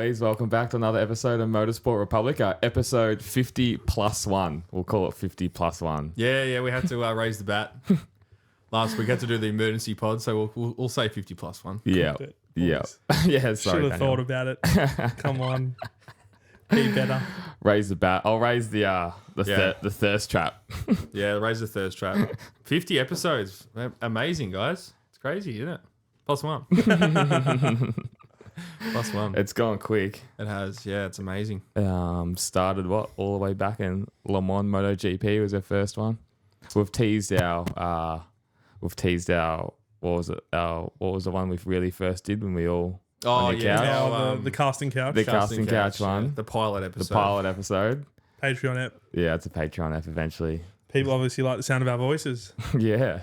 boys. Welcome back to another episode of Motorsport Republica, episode 50+1. We'll call it 50+1. Yeah, we had to raise the bat. Last week had to do the emergency pod, so we'll say 50+1. Yeah. Yeah. Yeah, sorry. Should have thought about it. Come on. Be better. Raise the bat. I'll raise the thirst trap. Yeah, raise the thirst trap. 50 episodes. Amazing, guys. It's crazy, isn't it? +1. +1. It's gone quick. It has. Yeah, it's amazing. Started all the way back in Le Mans MotoGP was our first one. We've teased our what was the one we really first did when we all on the couch? The casting couch. The casting couch one. Yeah. The pilot episode. Patreon app. Yeah, it's a Patreon app eventually. People obviously like the sound of our voices. Yeah.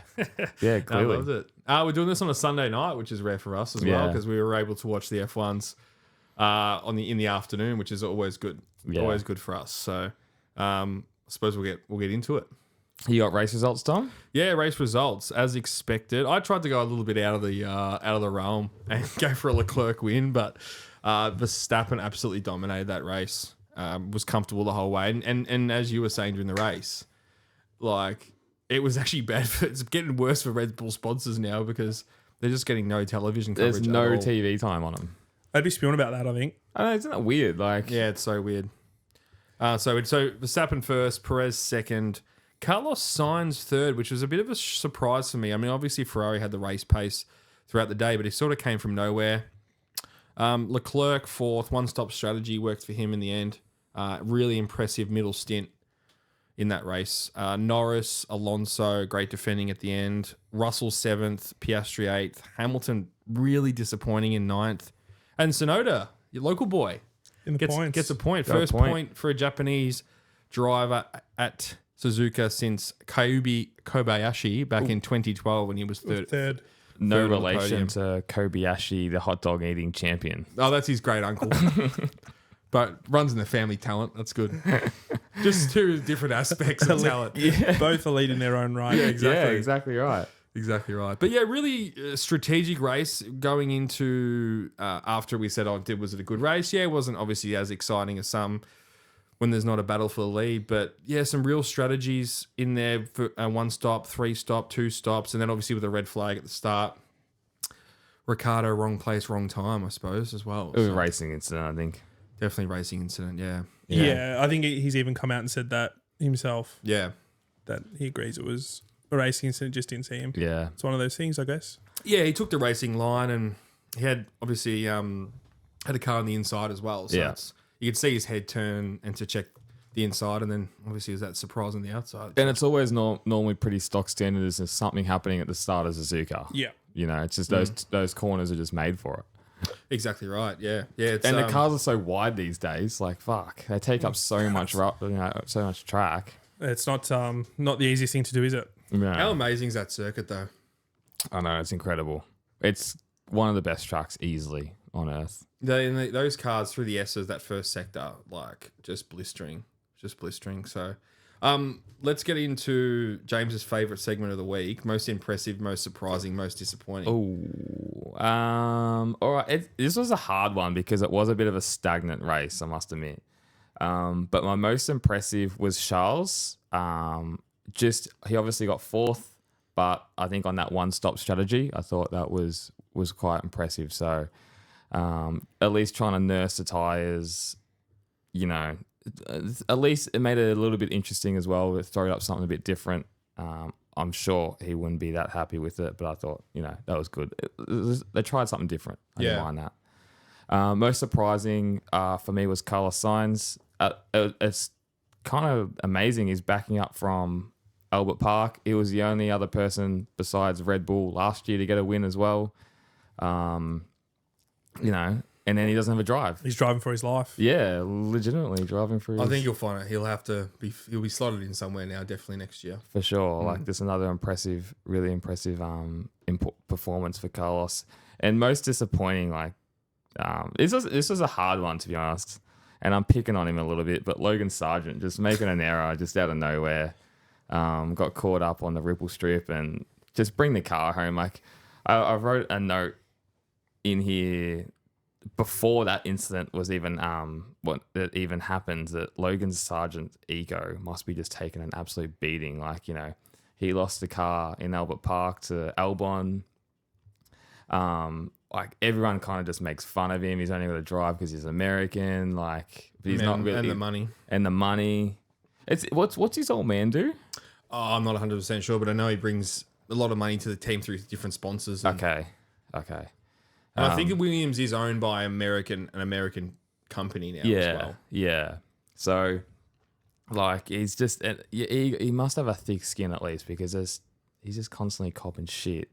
Yeah, clearly. I loved it. We're doing this on a Sunday night, which is rare for us as well, because we were able to watch the F1s in the afternoon, which is always good. Yeah. Always good for us. So I suppose we'll get into it. You got race results, Tom? Yeah, race results as expected. I tried to go a little bit out of the realm and go for a Leclerc win, but Verstappen absolutely dominated that race. Was comfortable the whole way, and as you were saying during the race, like it was actually bad. It's getting worse for Red Bull sponsors now because they're just getting no television coverage. There's no TV time on them. I'd be spewing about that, I think. I know, isn't that weird? Like, yeah, it's so weird. So Verstappen first, Perez second, Carlos Sainz third, which was a bit of a surprise for me. I mean, obviously Ferrari had the race pace throughout the day, but he sort of came from nowhere. Leclerc fourth, one-stop strategy worked for him in the end. Really impressive middle stint in that race. Norris, Alonso, great defending at the end. Russell seventh, Piastri eighth. Hamilton really disappointing in ninth. And Tsunoda, your local boy, gets a point. First point for a Japanese driver at Suzuka since Kyubi Kobayashi back in 2012 when he was third. No relation to Kobayashi, the hot dog eating champion. Oh, that's his great uncle. But runs in the family talent. That's good. Just two different aspects of talent. Yeah. Both elite in their own right. Yeah, exactly. Yeah, exactly right. Exactly right. But yeah, really strategic race going into after we said, was it a good race? Yeah, it wasn't obviously as exciting as some when there's not a battle for the lead. But yeah, some real strategies in there for one stop, three stop, two stops, and then obviously with a red flag at the start. Ricciardo, wrong place, wrong time, I suppose, as well. It was a racing incident, I think. Definitely racing incident, yeah. Yeah, I think he's even come out and said that himself. Yeah. That he agrees it was a racing incident, just didn't see him. Yeah. It's one of those things, I guess. Yeah, he took the racing line and he had obviously had a car on the inside as well. So you could see his head turn and to check the inside, and then obviously there's that surprise on the outside. And it's always normally pretty stock standard. There's something happening at the start of Suzuka. Yeah. You know, it's just those corners are just made for it. Exactly right. Yeah. It's, and the cars are so wide these days. Like, fuck, they take up so much track. It's not the easiest thing to do, is it? Yeah. How amazing is that circuit, though? I know, it's incredible. It's one of the best tracks easily on earth. Those cars through the S's, that first sector, like just blistering. So, let's get into James's favorite segment of the week: most impressive, most surprising, most disappointing. All right. This was a hard one because it was a bit of a stagnant race, I must admit. But my most impressive was Charles. He obviously got fourth, but I think on that one-stop strategy, I thought that was quite impressive. So, at least trying to nurse the tires, you know. At least it made it a little bit interesting as well. Throw up something a bit different. I'm sure he wouldn't be that happy with it, but I thought, that was good. They tried something different. I didn't mind that. Most surprising for me was Carlos Sainz. It's kind of amazing. He's backing up from Albert Park. He was the only other person besides Red Bull last year to get a win as well. And then he doesn't have a drive. He's driving for his life. Yeah, legitimately driving for his... I think you'll find it. He'll be slotted in somewhere now, definitely next year. For sure. Like, there's another really impressive performance for Carlos. And most disappointing, this was a hard one, to be honest. And I'm picking on him a little bit, but Logan Sargent just making an error just out of nowhere. Got caught up on the Ripple Strip and just bring the car home. Like, I wrote a note in here before that incident was even what that even happens, that Logan Sargent's ego must be just taking an absolute beating. Like, you know, he lost the car in Albert Park to Albon. Like everyone kind of just makes fun of him. He's only going to drive because he's American. Like, but he's not really. And the money. It's what's his old man do? Oh, I'm not 100% sure, but I know he brings a lot of money to the team through different sponsors. And, Okay. And I think Williams is owned by an American company now as well. Yeah. So, like, he's just he must have a thick skin at least, because he's just constantly copping shit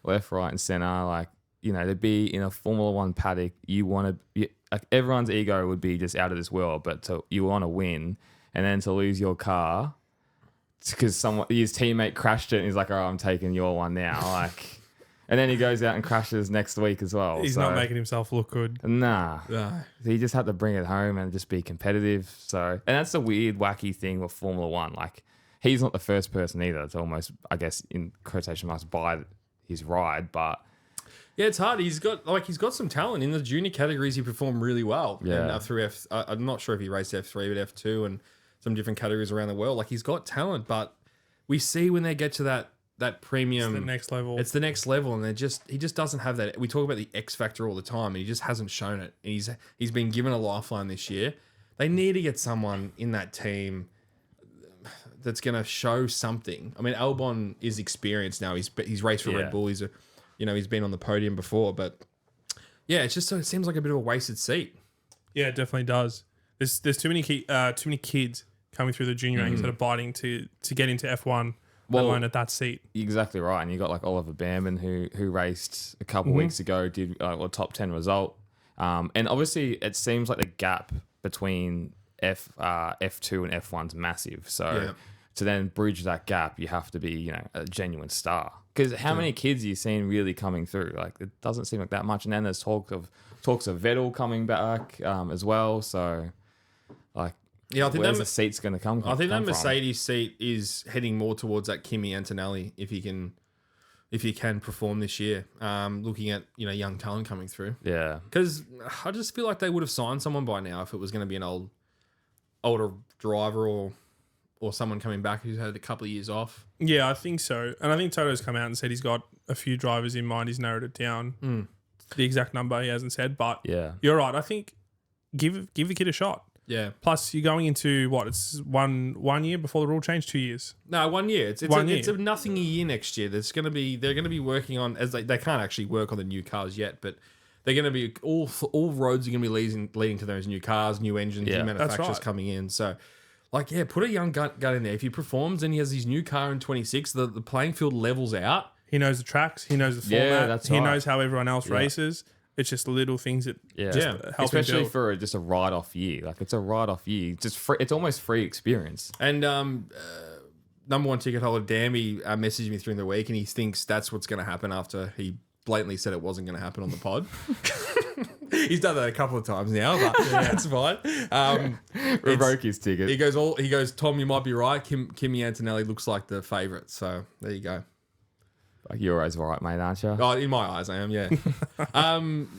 left, right, and center. Like, you know, to be in a Formula One paddock, like everyone's ego would be just out of this world, but you want to win, and then to lose your car because his teammate crashed it, and he's like, "Oh, I'm taking your one now." Like, and then he goes out and crashes next week as well. He's not making himself look good. Nah. He just had to bring it home and just be competitive. So, and that's the weird, wacky thing with Formula One. Like, he's not the first person either to almost, I guess, in quotation marks, buy his ride. But yeah, it's hard. He's got some talent in the junior categories. He performed really well. Yeah. And through I'm not sure if he raced F3, but F2 and some different categories around the world. Like, he's got talent, but we see when they get to that premium, it's the next level. It's the next level, and he just doesn't have that. We talk about the X factor all the time, and he just hasn't shown it. And he's been given a lifeline this year. They need to get someone in that team that's going to show something. I mean, Albon is experienced now. He's raced for Red Bull. He's been on the podium before, but yeah, it seems like a bit of a wasted seat. Yeah, it definitely does. There's too many kids coming through the junior ranks that are biting to get into F1. Let alone at that seat. Exactly right. And you got like Oliver Bamman who raced a couple weeks ago, did a top 10 result. And obviously it seems like the gap between F2 and F1's massive. So to then bridge that gap, you have to be, you know, a genuine star. Because how many kids are you seeing really coming through? Like, it doesn't seem like that much. And then there's talks of Vettel coming back as well. So, like, yeah, I think where's the seat's going to come from? I think that Mercedes seat is heading more towards that Kimi Antonelli if he can perform this year. Looking at, you know, young talent coming through. Yeah, because I just feel like they would have signed someone by now if it was going to be an older driver or someone coming back who's had a couple of years off. Yeah, I think so. And I think Toto's come out and said he's got a few drivers in mind. He's narrowed it down. The exact number he hasn't said, but yeah, you're right. I think give the kid a shot. Yeah. Plus, you're going into what? It's one year before the rule change. 2 years. No, 1 year. It's 1 year. It's a nothing a year next year. They're going to be working on, as they can't actually work on the new cars yet, but they're going to be all roads are going to be leading to those new cars, new engines, new manufacturers coming in. So, like, yeah, put a young gun in there. If he performs and he has his new car in 26, the playing field levels out. He knows the tracks. He knows the format. He knows how everyone else races. It's just little things that help especially build. for just a write-off year. Like, it's a write-off year. Just free, it's almost free experience. And number one ticket holder Damby messaged me through the week, and he thinks that's what's going to happen after he blatantly said it wasn't going to happen on the pod. He's done that a couple of times now, but that's fine. Revoke his ticket. He goes, Tom, you might be right. Kimi Antonelli looks like the favourite. So there you go. Like, you're always right, mate, aren't you? Oh, in my eyes, I am, yeah.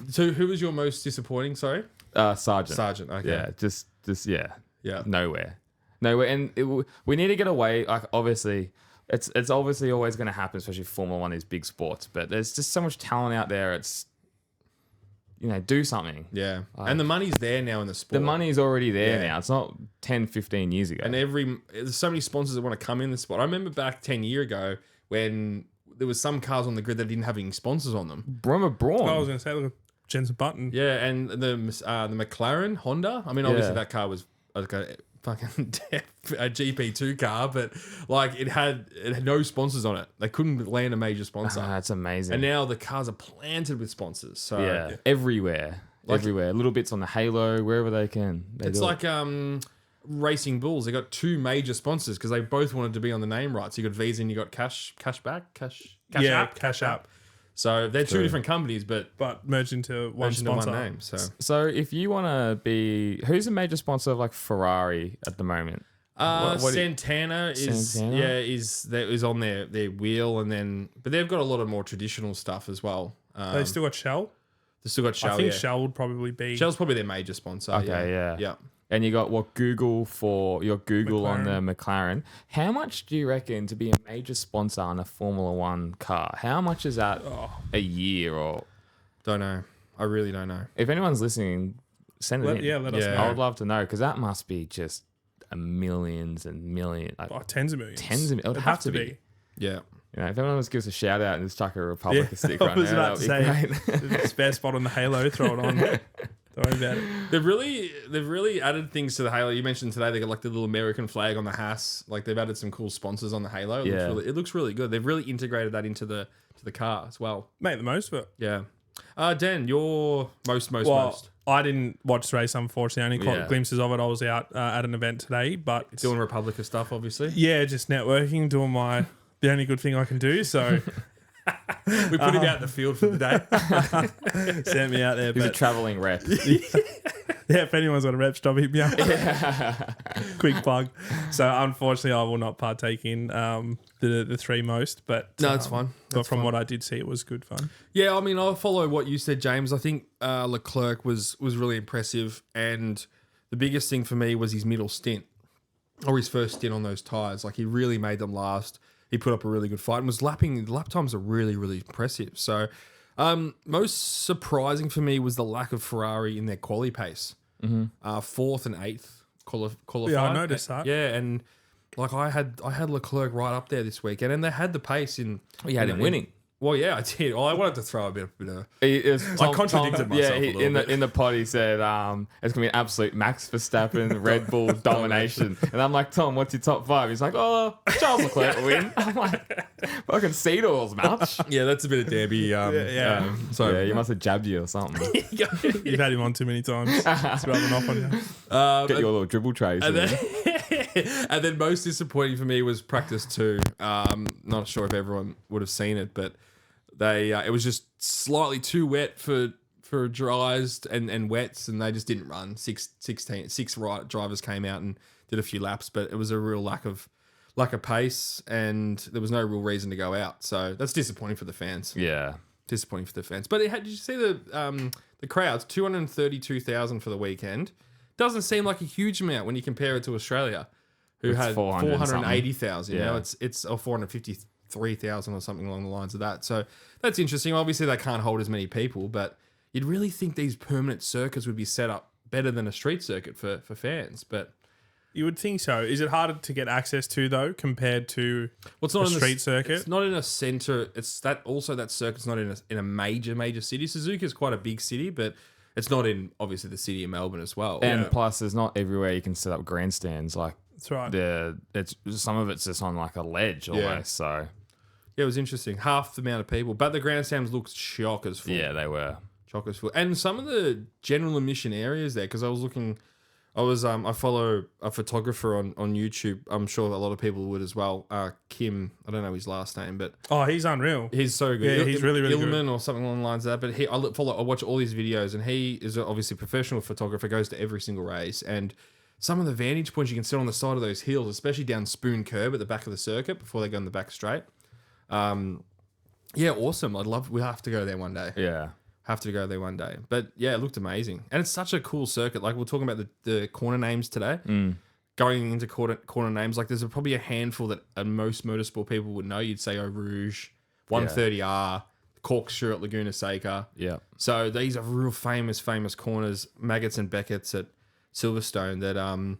So who was your most disappointing, sorry? Sargent. Sargent, okay. Yeah, just Yeah. nowhere. And we need to get away. Like, obviously, it's obviously always going to happen, especially Formula One, these big sports. But there's just so much talent out there. It's, you know, do something. Yeah. And the money's there now in the sport. The money's already there now. It's not 10, 15 years ago. And there's so many sponsors that want to come in the sport. I remember back 10 years ago when there was some cars on the grid that didn't have any sponsors on them. Braun. I was going to say, look at Jensen Button. Yeah, and the McLaren Honda. I mean, obviously that car was like a fucking a GP2 car, but like it had no sponsors on it. They couldn't land a major sponsor. That's amazing. And now the cars are planted with sponsors. So everywhere. Everywhere. Little bits on the halo, wherever they can. It's like Racing Bulls. They got two major sponsors because they both wanted to be on the name rights. You got Visa and you got Cash App. So they're two different companies, but merged into one sponsor. One name. So if you want to be, who's a major sponsor of like Ferrari at the moment? Santana is on their wheel, but they've got a lot of more traditional stuff as well. They still got Shell. They still got Shell. I think yeah. Shell would probably be. Shell's probably their major sponsor. Okay, yeah. Yeah. And you got Google for your Google on the McLaren. How much do you reckon to be a major sponsor on a Formula One car? How much is that a year? Or Don't know. I really don't know. if anyone's listening, send it in. Yeah, let us Yeah. know. I would love to know because that must be just millions and millions, like Tens of millions. tens of. It would It'd have to be. Yeah. You know, if everyone else gives a shout out and just chuck a Republica stick I right was now, about to that'd be say, great. spare spot on the halo, throw it on. Don't worry about it. They've really added things to the Halo. You mentioned today they got like the little American flag on the Haas. Like they've added some cool sponsors on the Halo. It looks really good. They've really integrated that into the car as well. Make the most of it. Yeah. Dan, your most. I didn't watch the race, unfortunately. I only caught Yeah. glimpses of it. I was out at an event today, but Doing Republica stuff, obviously. yeah, just networking, doing the only good thing I can do. So We put him out in the field for the day. sent me out there. He's a But traveling rep. yeah, if anyone's got a rep job, hit me up. Quick plug. So unfortunately, I will not partake in the three most. But No, it's fine. But from what I did see, it was good fun. Yeah, I mean, I'll follow what you said, James. I think Leclerc was really impressive, and the biggest thing for me was his middle stint, or his first stint on those tyres. Like, he really made them last. He put up a really good fight and was lapping. The lap times are really, really impressive. So, most surprising for me was the lack of Ferrari in their quali pace. Fourth and eighth qualified. Yeah, I noticed that. Yeah, and like I had Leclerc right up there this weekend, and they had the pace in. You had him winning. Well, yeah, I did. Well, I wanted to throw a bit of. I contradicted myself a little bit. in the pod, he said it's gonna be an absolute Max Verstappen Red Bull domination, and I'm like, Tom, what's your top five? He's like, Charles Leclerc will win. I'm like, fucking Seedor's match. Yeah, that's a bit of Derby. yeah. So Yeah, you must have jabbed you or something. You've had him on too many times. It's rubbing off on you. Get your little dribble trays. And then most disappointing for me was practice 2. Not sure if everyone would have seen it, but they it was just slightly too wet for dries and wets, and they just didn't run. Six drivers came out and did a few laps, but it was a real lack of pace, and there was no real reason to go out. So that's disappointing for the fans. Yeah. Disappointing for the fans. But did you see the crowds? 232,000 for the weekend. Doesn't seem like a huge amount when you compare it to Australia, who It's had 480,000. Yeah. You know, it's 453,000 or something along the lines of that. So that's interesting. Obviously, they can't hold as many people, but you'd really think these permanent circuits would be set up better than a street circuit for fans. But You would think so. Is it harder to get access to though compared to it's not a in street circuit? It's not in a center. It's that also that circuit's not in a major city. Suzuka is quite a big city, but it's not in obviously the city of Melbourne as well. And plus, there's not everywhere you can set up grandstands. Like That's right. it's some of it's just on like a ledge almost. So Yeah, it was interesting. Half the amount of people, but the grandstands looked chockers full. yeah, they were. Chockers full, and some of the general admission areas there. Because I was looking, I follow a photographer on YouTube. I'm sure a lot of people would as well. Kim, I don't know his last name, but Oh, he's unreal. he's so good. Yeah, he's really, really good. Ilman or something along the lines of that. But I watch all these videos, and he is obviously a professional photographer. Goes to every single race, and some of the vantage points you can sit on the side of those hills, especially down Spoon Curb at the back of the circuit before they go in the back straight. Yeah, awesome. We'll have to go there one day. Yeah. Have to go there one day. But yeah, it looked amazing. And it's such a cool circuit. Like, we're talking about the corner names today. Going into corner names, like there's probably a handful that most motorsport people would know. You'd say Eau Rouge, 130R, Corkscrew at Laguna Seca. Yeah. So these are real famous corners, Maggots and Beckett's at Silverstone.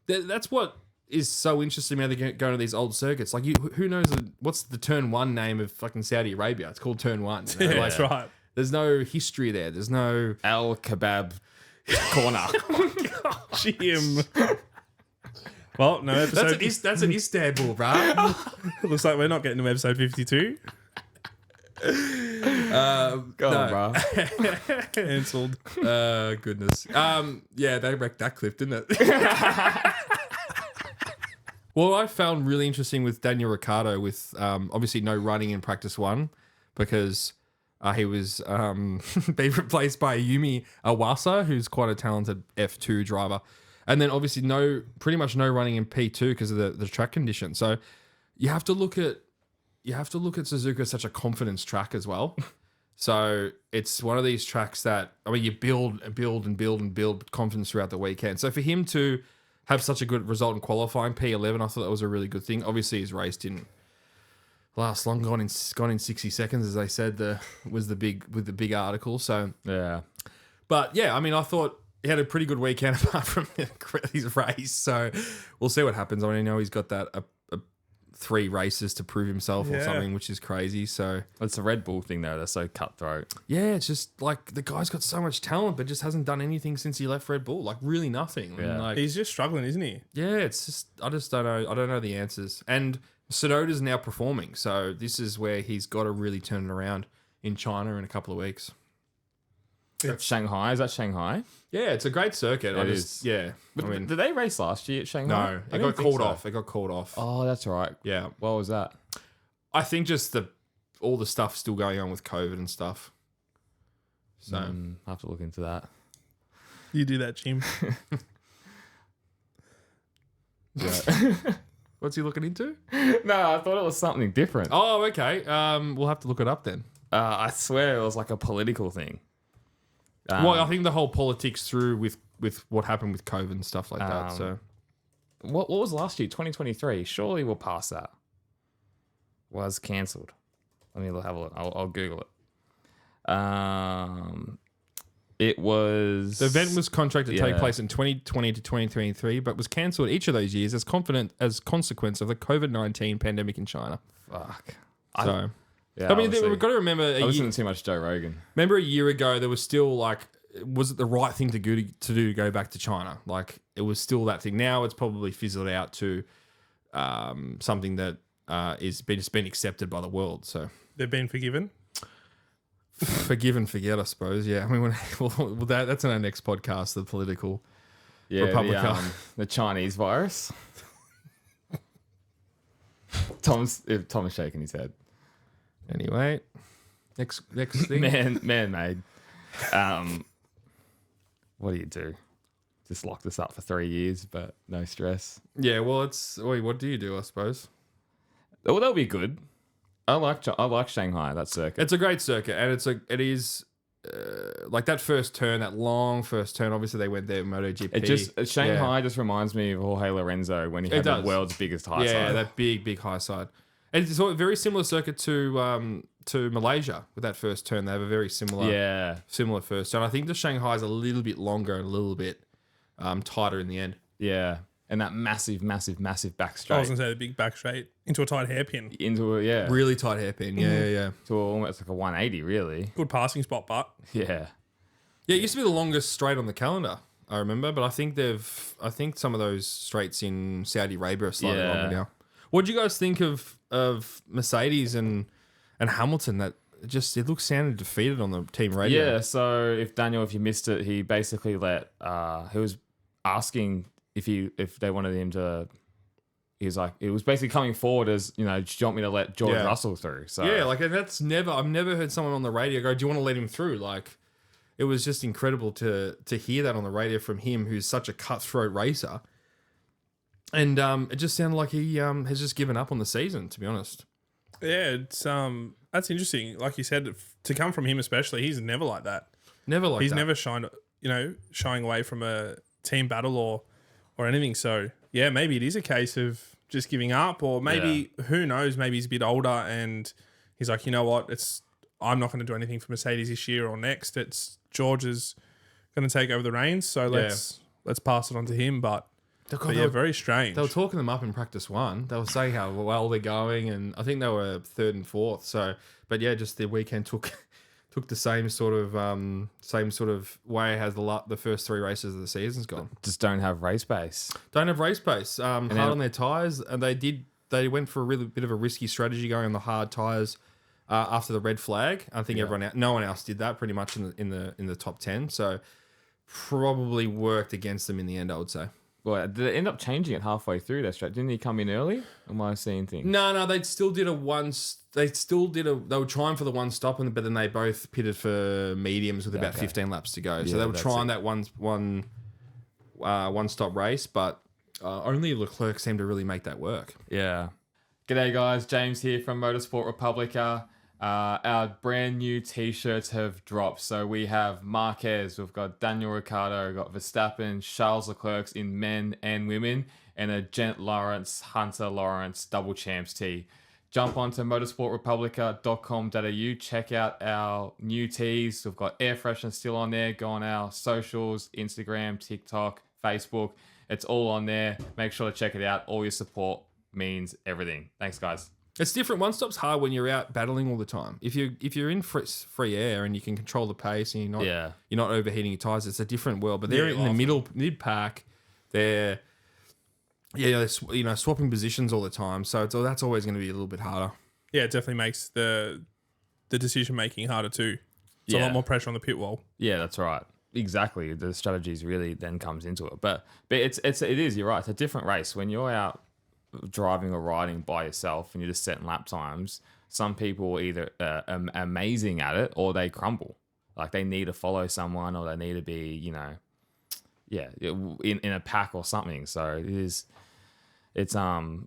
That's what is so interesting about going to these old circuits. Like, who knows what's the turn 1 name of fucking Saudi Arabia? It's called turn 1. You know? Yeah, Like, that's right. there's no history there. There's no Al Kebab corner. Jim. Well, no episode. that's an Istanbul, bro. Looks like we're not getting to episode 52. Go on, bro. Cancelled. Goodness. Yeah, they wrecked that clip, didn't it? Well, I found really interesting with Daniel Ricciardo with obviously no running in practice 1 because he was being replaced by Yumi Awasa, who's quite a talented F2 driver. And then obviously pretty much no running in P2 because of the track condition. So you have to look at Suzuka as such a confidence track as well. So it's one of these tracks that, I mean, you build and build and build and build confidence throughout the weekend. So for him to have such a good result in qualifying, P11, I thought that was a really good thing. Obviously, his race didn't last long, gone in 60 seconds, as they said, with the big article. So Yeah. but yeah, I mean, I thought he had a pretty good weekend apart from his race. So we'll see what happens. I mean, I know he's got that 3 races to prove himself or something, which is crazy. So It's a Red Bull thing, though. They're so cutthroat. yeah, it's just like the guy's got so much talent, but just hasn't done anything since he left Red Bull. Like really nothing. Yeah. And like, He's just struggling, isn't he? yeah, it's just I just don't know. I don't know the answers. And Tsunoda's now performing, so this is where he's got to really turn it around in China in a couple of weeks. Shanghai, is that Shanghai? Yeah, it's a great circuit. It is. Yeah, But I mean, did they race last year at Shanghai? no, I it didn't got think called so. off. It got called off. Oh, that's right. Yeah, What was that? I think just all the stuff still going on with COVID and stuff. So I have to look into that. You do that, Jim. Yeah. what's he looking into? No, I thought it was something different. Oh, okay. We'll have to look it up then. I swear it was like a political thing. Well, I think the whole politics through with what happened with COVID and stuff like that. So What was last year? 2023. Surely we'll pass that. Was cancelled. Let me have a look. I'll Google it. It was the event was contracted to take Yeah. place in 2020 to 2023, but was cancelled each of those years as consequence of the COVID-19 pandemic in China. Fuck. So Yeah, I mean, obviously. we've got to remember. I listen to too much Joe Rogan. Remember a year ago, there was still like, was it the right thing to do to go back to China? Like, it was still that thing. Now it's probably fizzled out to something that is been accepted by the world. So They've been forgiven. forgive and forget, I suppose. Yeah, I mean, that's in our next podcast, the political. Yeah, Republica. the Chinese virus. Tom's shaking his head. Anyway, next thing. Man made. What do? Just lock this up for 3 years, but no stress. Yeah, well, what do you do? I suppose Well, that'll be good. I like Shanghai, that circuit. it's a great circuit, and it is like that first turn, that long first turn. Obviously, they went there MotoGP. Shanghai just reminds me of Jorge Lorenzo when he had the does. world's biggest high Yeah, side. that big high side. And it's a very similar circuit to Malaysia with that first turn. They have a very similar first turn. I think the Shanghai is a little bit longer and a little bit tighter in the end. Yeah. And that massive back I was straight going to say the big back straight into a tight hairpin. into a Really tight hairpin. Yeah. to almost like a 180 really. Good passing spot, but Yeah. Yeah, it used to be the longest straight on the calendar, I remember, but I think some of those straights in Saudi Arabia are slightly Yeah. longer now. What do you guys think of Mercedes and Hamilton? That it looks sounded defeated on the team radio. Yeah, so if you missed it, he basically he was asking if they wanted him to. He's like, it was basically coming forward as, do you want me to let George Russell through? So Yeah, like I've never heard someone on the radio go, "Do you want to let him through?" Like, it was just incredible to hear that on the radio from him, who's such a cutthroat racer. And it just sounded like he has just given up on the season, to be honest. yeah, it's that's interesting. Like you said, to come from him especially, he's never like that. Never like He's that. never shying away from a team battle or anything. So yeah, maybe it is a case of just giving up, or maybe who knows? Maybe he's a bit older and he's like, you know what? I'm not going to do anything for Mercedes this year or next. It's George is going to take over the reins. So let's pass it on to him. But very strange. They were talking them up in practice one. They were saying how well they're going, and I think they were third and fourth. So, but yeah, just the weekend took the same sort of way as the first 3 races of the season's gone. just don't have race pace. Don't have race pace. Hard on their tires, and they went for a really bit of a risky strategy going on the hard tires after the red flag. I think no one else did that pretty much in the top 10. So probably worked against them in the end, I would say. Well, did it end up changing it halfway through that stretch? Didn't he come in early? Or am I seeing things? No, they still did they were trying for the one stop, but then they both pitted for mediums with about 15 laps to go. So they were trying that one stop race, but only Leclerc seemed to really make that work. Yeah. G'day guys, James here from Motorsport Republica. Our brand new t-shirts have dropped. So we have Marquez, we've got Daniel Ricciardo, we've got Verstappen, Charles Leclerc in men and women, and a Gent Lawrence, Hunter Lawrence double champs tee. Jump onto motorsportrepublica.com.au, check out our new tees. We've got air freshener still on there. Go on our socials, Instagram, TikTok, Facebook. It's all on there. Make sure to check it out. All your support means everything. Thanks, guys. It's different. One stop's hard when you're out battling all the time. If you're in free air and you can control the pace and you're not overheating your tires, it's a different world. But they're in the mid pack. They're swapping positions all the time. So that's always going to be a little bit harder. Yeah, it definitely makes the decision making harder too. It's a lot more pressure on the pit wall. Yeah, that's right. Exactly. The strategies really then comes into it. But it is. You're right. It's a different race when you're out driving or riding by yourself and you're just setting lap times. Some people are either amazing at it or they crumble. Like they need to follow someone or they need to be, in a pack or something. So it's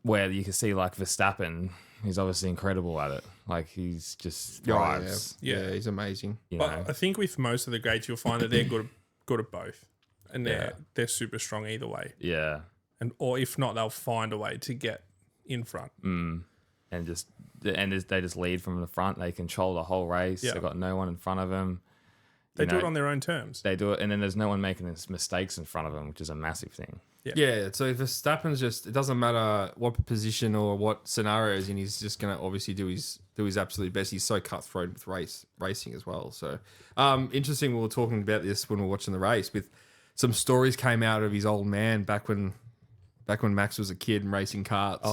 where you can see like Verstappen, he's obviously incredible at it. Like he's just thrives. Yeah, he's amazing. But I think with most of the greats, you'll find that they're good at both, and they're super strong either way. Yeah. Or if not, they'll find a way to get in front. And they just lead from the front. They control the whole race. Yeah. They've got no one in front of them. They do it on their own terms. They do it, and then there's no one making mistakes in front of them, which is a massive thing. Yeah, so if Verstappen's it doesn't matter what position or what scenario he's in, he's just going to obviously do his absolute best. He's so cutthroat with racing as well. So interesting, we were talking about this when we were watching the race, with some stories came out of his old man back when Max was a kid and racing karts.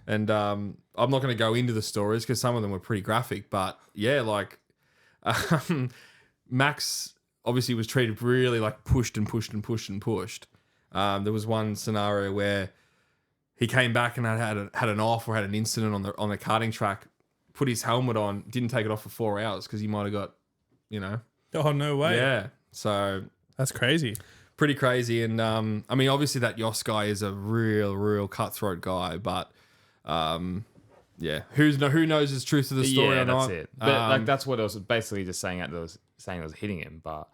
And I'm not going to go into the stories because some of them were pretty graphic, but Max obviously was treated really like pushed. There was one scenario where he came back and had an off or had an incident on the karting track, put his helmet on, didn't take it off for 4 hours because he might have got, Oh, no way. Yeah. So that's crazy. Pretty crazy. And obviously that Yoss guy is a real cutthroat guy, but who knows his truth of the story or not. That's it. But that's what I was basically just saying. It was hitting him, but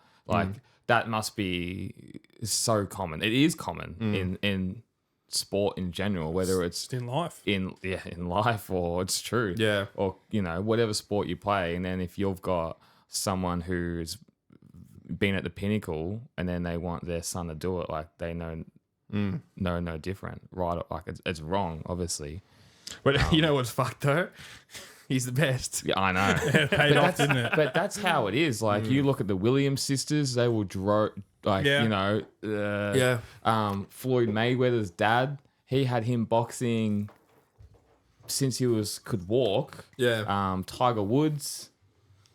that must be so common. It is common in sport in general, whether it's in life, in life, or it's true, or whatever sport you play. And then if you've got someone who's been at the pinnacle and then they want their son to do it, like they know no different, right? Like it's wrong, obviously. But you know what's fucked though? He's the best. Yeah, I know. It paid off, didn't it? But that's how it is. Like you look at the Williams sisters, they will Floyd Mayweather's dad, he had him boxing since he could walk. Yeah. Tiger Woods,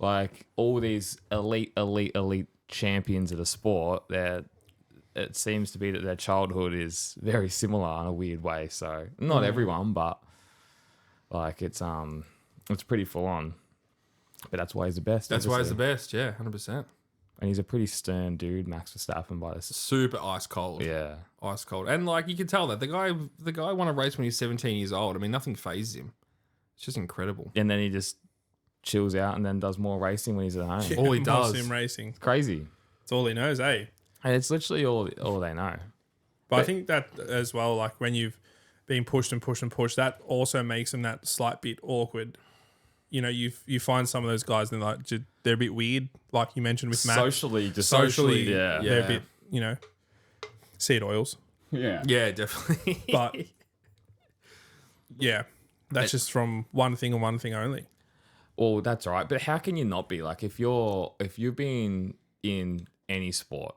like all these elite champions of the sport, it seems to be that their childhood is very similar in a weird way. So not everyone, but like it's pretty full on. But that's why he's the best. That's why he's the best. Yeah, 100%. And he's a pretty stern dude, Max Verstappen, by this. Super ice cold. Yeah. Ice cold. And like you can tell that the guy won a race when he was 17 years old. I mean, nothing phases him. It's just incredible. And then he just chills out and then does more racing when he's at home. Yeah, all he does. Sim racing. It's crazy. It's all he knows, eh? And it's literally all they know. But I think that as well, like when you've been pushed, that also makes them that slight bit awkward. You find some of those guys and they're a bit weird, like you mentioned with Matt. Socially, they're a bit, seed oils. Yeah. Yeah, definitely. But yeah, that's just from one thing and one thing only. Well, that's right. But how can you not be? Like if you've been in any sport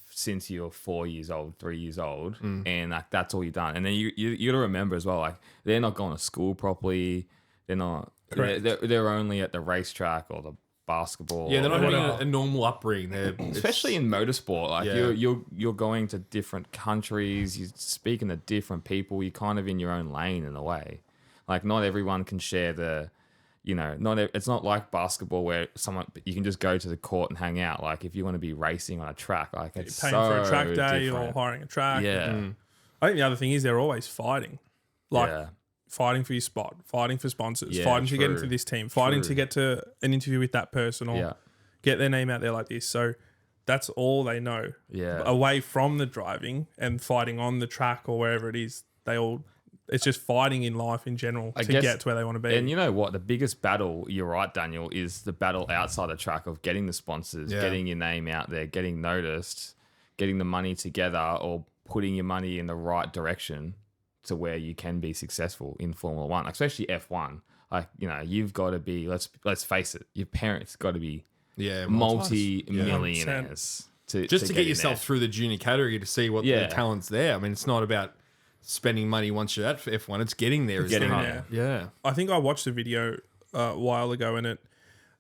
since you're 4 years old, 3 years old, and like that's all you've done, and then you got to remember as well, like they're not going to school properly. They're not. They're only at the racetrack or the basketball. Yeah, they're not having a normal upbringing. Especially in motorsport, like you're going to different countries. You're speaking to different people. You're kind of in your own lane in a way. Like not everyone can share the. It's not like basketball where you can just go to the court and hang out. Like if you want to be racing on a track, like it's paying for a track day different. or hiring a track. Yeah. I think the other thing is they're always fighting. Like fighting for your spot, fighting for sponsors, Yeah, fighting to get true. into this team, fighting True. to get to an interview with that person or Yeah. get their name out there like this. So that's all they know. Yeah. Away from the driving and fighting on the track or wherever it is, it's just fighting in life in general to guess- get to where they want to be. And you know what? The biggest battle, you're right, Daniel, is the battle outside the track of getting the sponsors, Yeah. getting your name out there, getting noticed, getting the money together, or putting your money in the right direction to where you can be successful in Formula One, especially F1. Like, you've got to be, let's face it, your parents got to be Yeah, multi-millionaires to just to get in yourself there. through the junior category to see what Yeah. the talent's there. I mean, it's not about spending money once you're at F1. It's getting there. Getting isn't it? there. Yeah. I think I watched a video a while ago and it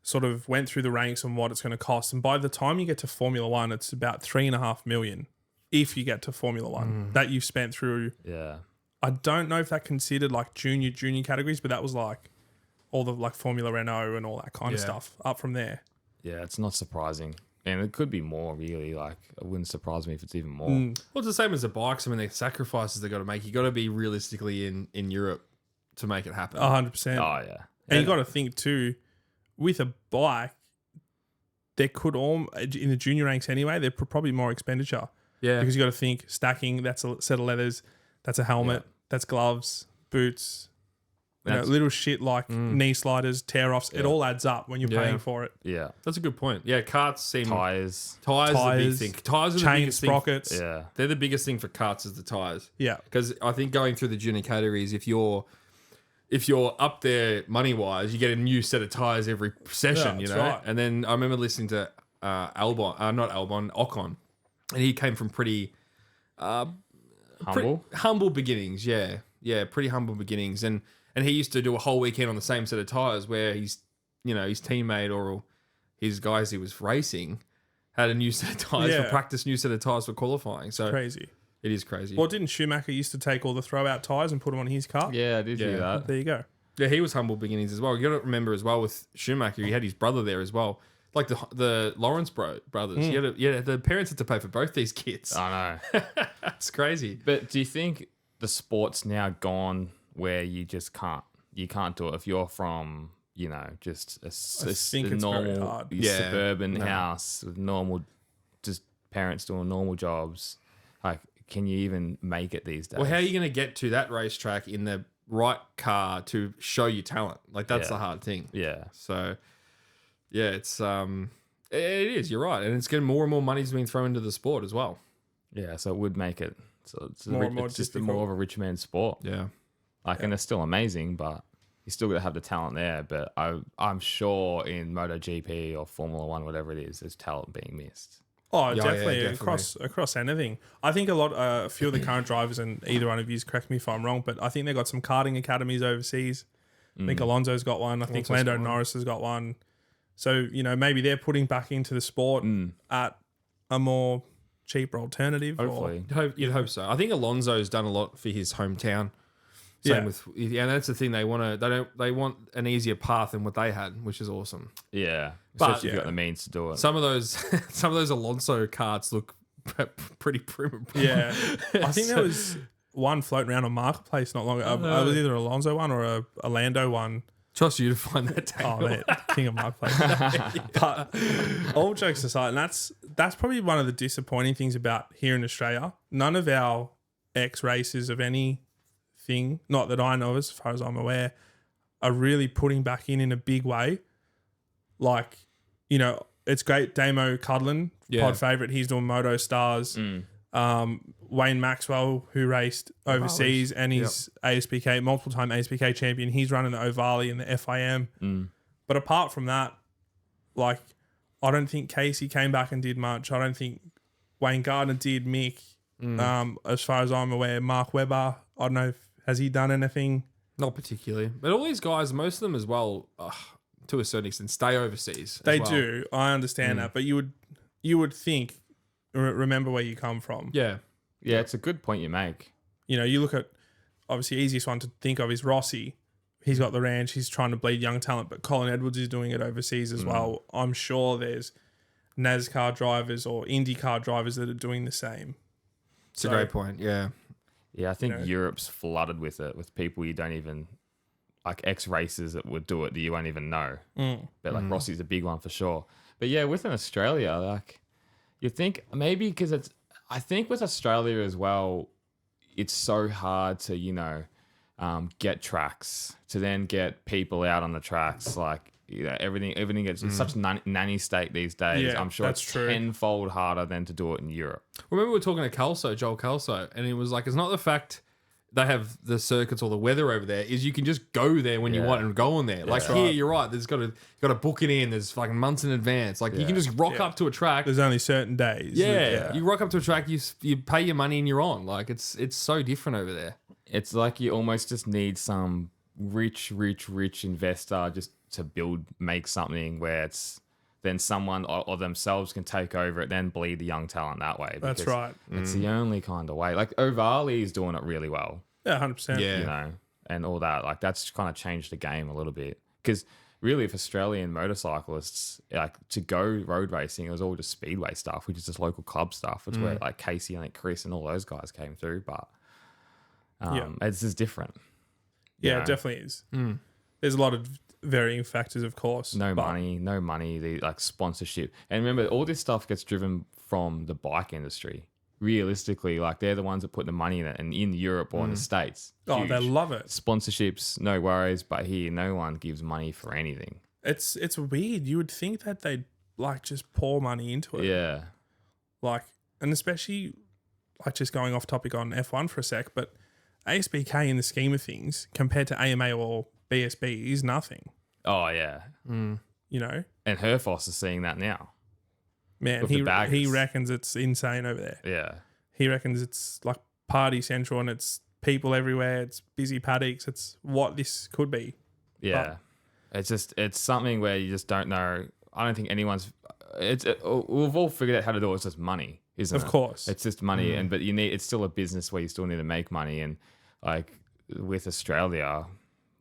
sort of went through the ranks and what it's going to cost. And by the time you get to Formula One, it's about $3.5 million if you get to Formula One that you've spent through. Yeah. I don't know if that considered like junior categories, but that was like all the like Formula Renault and all that kind of Yeah. stuff up from there. Yeah, it's not surprising. And it could be more, really. Like, it wouldn't surprise me if it's even more. Well, it's the same as the bikes. I mean, the sacrifices they got to make. You got to be realistically in Europe to make it happen. 100%. Oh, yeah. And you got to think too, with a bike, there could in the junior ranks anyway, there probably more expenditure Yeah. because you got to think stacking. That's a set of leathers. That's a helmet. That's gloves, boots. Little shit like knee sliders, tear offs. It all adds up when you're Yeah. paying for it. Yeah. That's a good point. Yeah, karts seem Tires. tires are the big Tires, thing. Tires are the chain biggest thing. sprockets. Yeah. They're the biggest thing for karts is the tires. Yeah. Because I think going through the junior categories, if you're up there money wise, you get a new set of tires every session, Yeah, you that's know. right. And then I remember listening to Ocon, and he came from pretty Humble. humble beginnings. Yeah, pretty humble beginnings, and he used to do a whole weekend on the same set of tires where his teammate or his guys he was racing had a new set of tires for Yeah. practice, new set of tires for qualifying. So Crazy. it is crazy. Well, didn't Schumacher used to take all the throw out tires and put them on his car? Yeah, I did hear that. There you go. Yeah, he was humble beginnings as well. You got to remember as well with Schumacher, he had his brother there as well, like the Lawrence brothers. The parents had to pay for both these kids. I know. That's crazy. But do you think the sport's now gone where you just can't? You can't do it if you're from, just a think it's very normal hard. Yeah. suburban house with normal, just parents doing normal jobs. Like, can you even make it these days? Well, how are you going to get to that racetrack in the right car to show your talent? Like that's Yeah. the hard thing. Yeah. So, yeah, it is. You're right, and it's getting more and more money's being thrown into the sport as well. Yeah. So it would make it. So it's, More and more it's just difficult. more of a rich man's sport. Yeah. And it's still amazing, but you still got to have the talent there. But I'm sure in MotoGP or Formula One, whatever it is, there's talent being missed. Oh, Yeah, definitely, definitely. across anything. I think a few of the current drivers, and either one of you correct me if I'm wrong, but I think they got some karting academies overseas. I think Alonso's got one. I think Alonso's Lando got one. Norris has got one. So maybe they're putting back into the sport at a more cheaper alternative. Hopefully. You'd hope so. I think Alonso's done a lot for his hometown. Same with, and that's the thing they want an easier path than what they had, which is awesome. Yeah. But- Especially if you've got the means to do it. Some of those Alonso karts look pretty prim. Yeah, I think there was one floating around on Marketplace not long ago. It was either a Alonso one or a Lando one. Trust you to find that. Oh Daniel. man, king of Marketplace. But all jokes aside, and that's probably one of the disappointing things about here in Australia. None of our ex races of anything, not that I know as far as I'm aware, are really putting back in a big way. Like, it's great. Damo Cudlin, Yeah. pod favourite, he's doing Moto Stars. Wayne Maxwell, who raced overseas and he's ASPK, multiple time ASPK champion. He's running the Ovali and the FIM. But apart from that, like, I don't think Casey came back and did much. I don't think Wayne Gardner did. Mick, as far as I'm aware, Mark Webber, I don't know, has he done anything? Not particularly, but all these guys, most of them as well, to a certain extent, stay overseas. as They well. do. I understand that. But you would think, remember where you come from. Yeah, Yeah, it's a good point you make. You look at, obviously, easiest one to think of is Rossi. He's got the ranch. He's trying to bleed young talent, but Colin Edwards is doing it overseas as well. I'm sure there's NASCAR drivers or IndyCar drivers that are doing the same. it's a great point. Yeah, Yeah, I think know? Europe's flooded with it, with people you don't even, like ex-racers that would do it that you won't even know. But like Rossi's a big one for sure. But yeah, within Australia, like you think maybe because I think with Australia as well, it's so hard to, get tracks, to then get people out on the tracks. Like, everything gets, it's such nanny state these days. Yeah, I'm sure that's it's true. tenfold harder than to do it in Europe. Remember we were talking to Joel Kelso, and it was like, it's not the fact they have the circuits or the weather over there, is you can just go there when you want and go on there. Like here, you're right. There's got to book it in. There's fucking months in advance. Like you can just rock up to a track. There's only certain days. Yeah, you rock up to a track. You pay your money and you're on. Like it's so different over there. It's like you almost just need some rich investor just to make something where it's then someone or themselves can take over it, then bleed the young talent that way. That's right. It's the only kind of way. Like Ovali is doing it really well. Yeah, 100%. Yeah. And all that. Like that's kind of changed the game a little bit. Because really, if Australian motorcyclists, like to go road racing, it was all just speedway stuff, which is just local club stuff. It's where like Casey and like Chris and all those guys came through. But it's just different. Yeah, it definitely is. There's a lot of varying factors, of course. No money, the like sponsorship. And remember, all this stuff gets driven from the bike industry. Realistically, like they're the ones that put the money in it, and in Europe or in the States. Oh, they love it. Sponsorships, no worries, but here no one gives money for anything. It's weird. You would think that they'd like just pour money into it. Yeah. Like, and especially like just going off topic on F1 for a sec, but ASBK in the scheme of things compared to AMA or BSB is nothing. Oh yeah. You know? And Herfoss is seeing that now. Man, he reckons it's insane over there. Yeah. He reckons it's like party central and it's people everywhere. It's busy paddocks. It's what this could be. Yeah. It's something where you just don't know. I don't think anyone's. We've all figured out how to do it. It's just money, isn't it? Of course. It's just money, but it's still a business where you still need to make money. And like with Australia,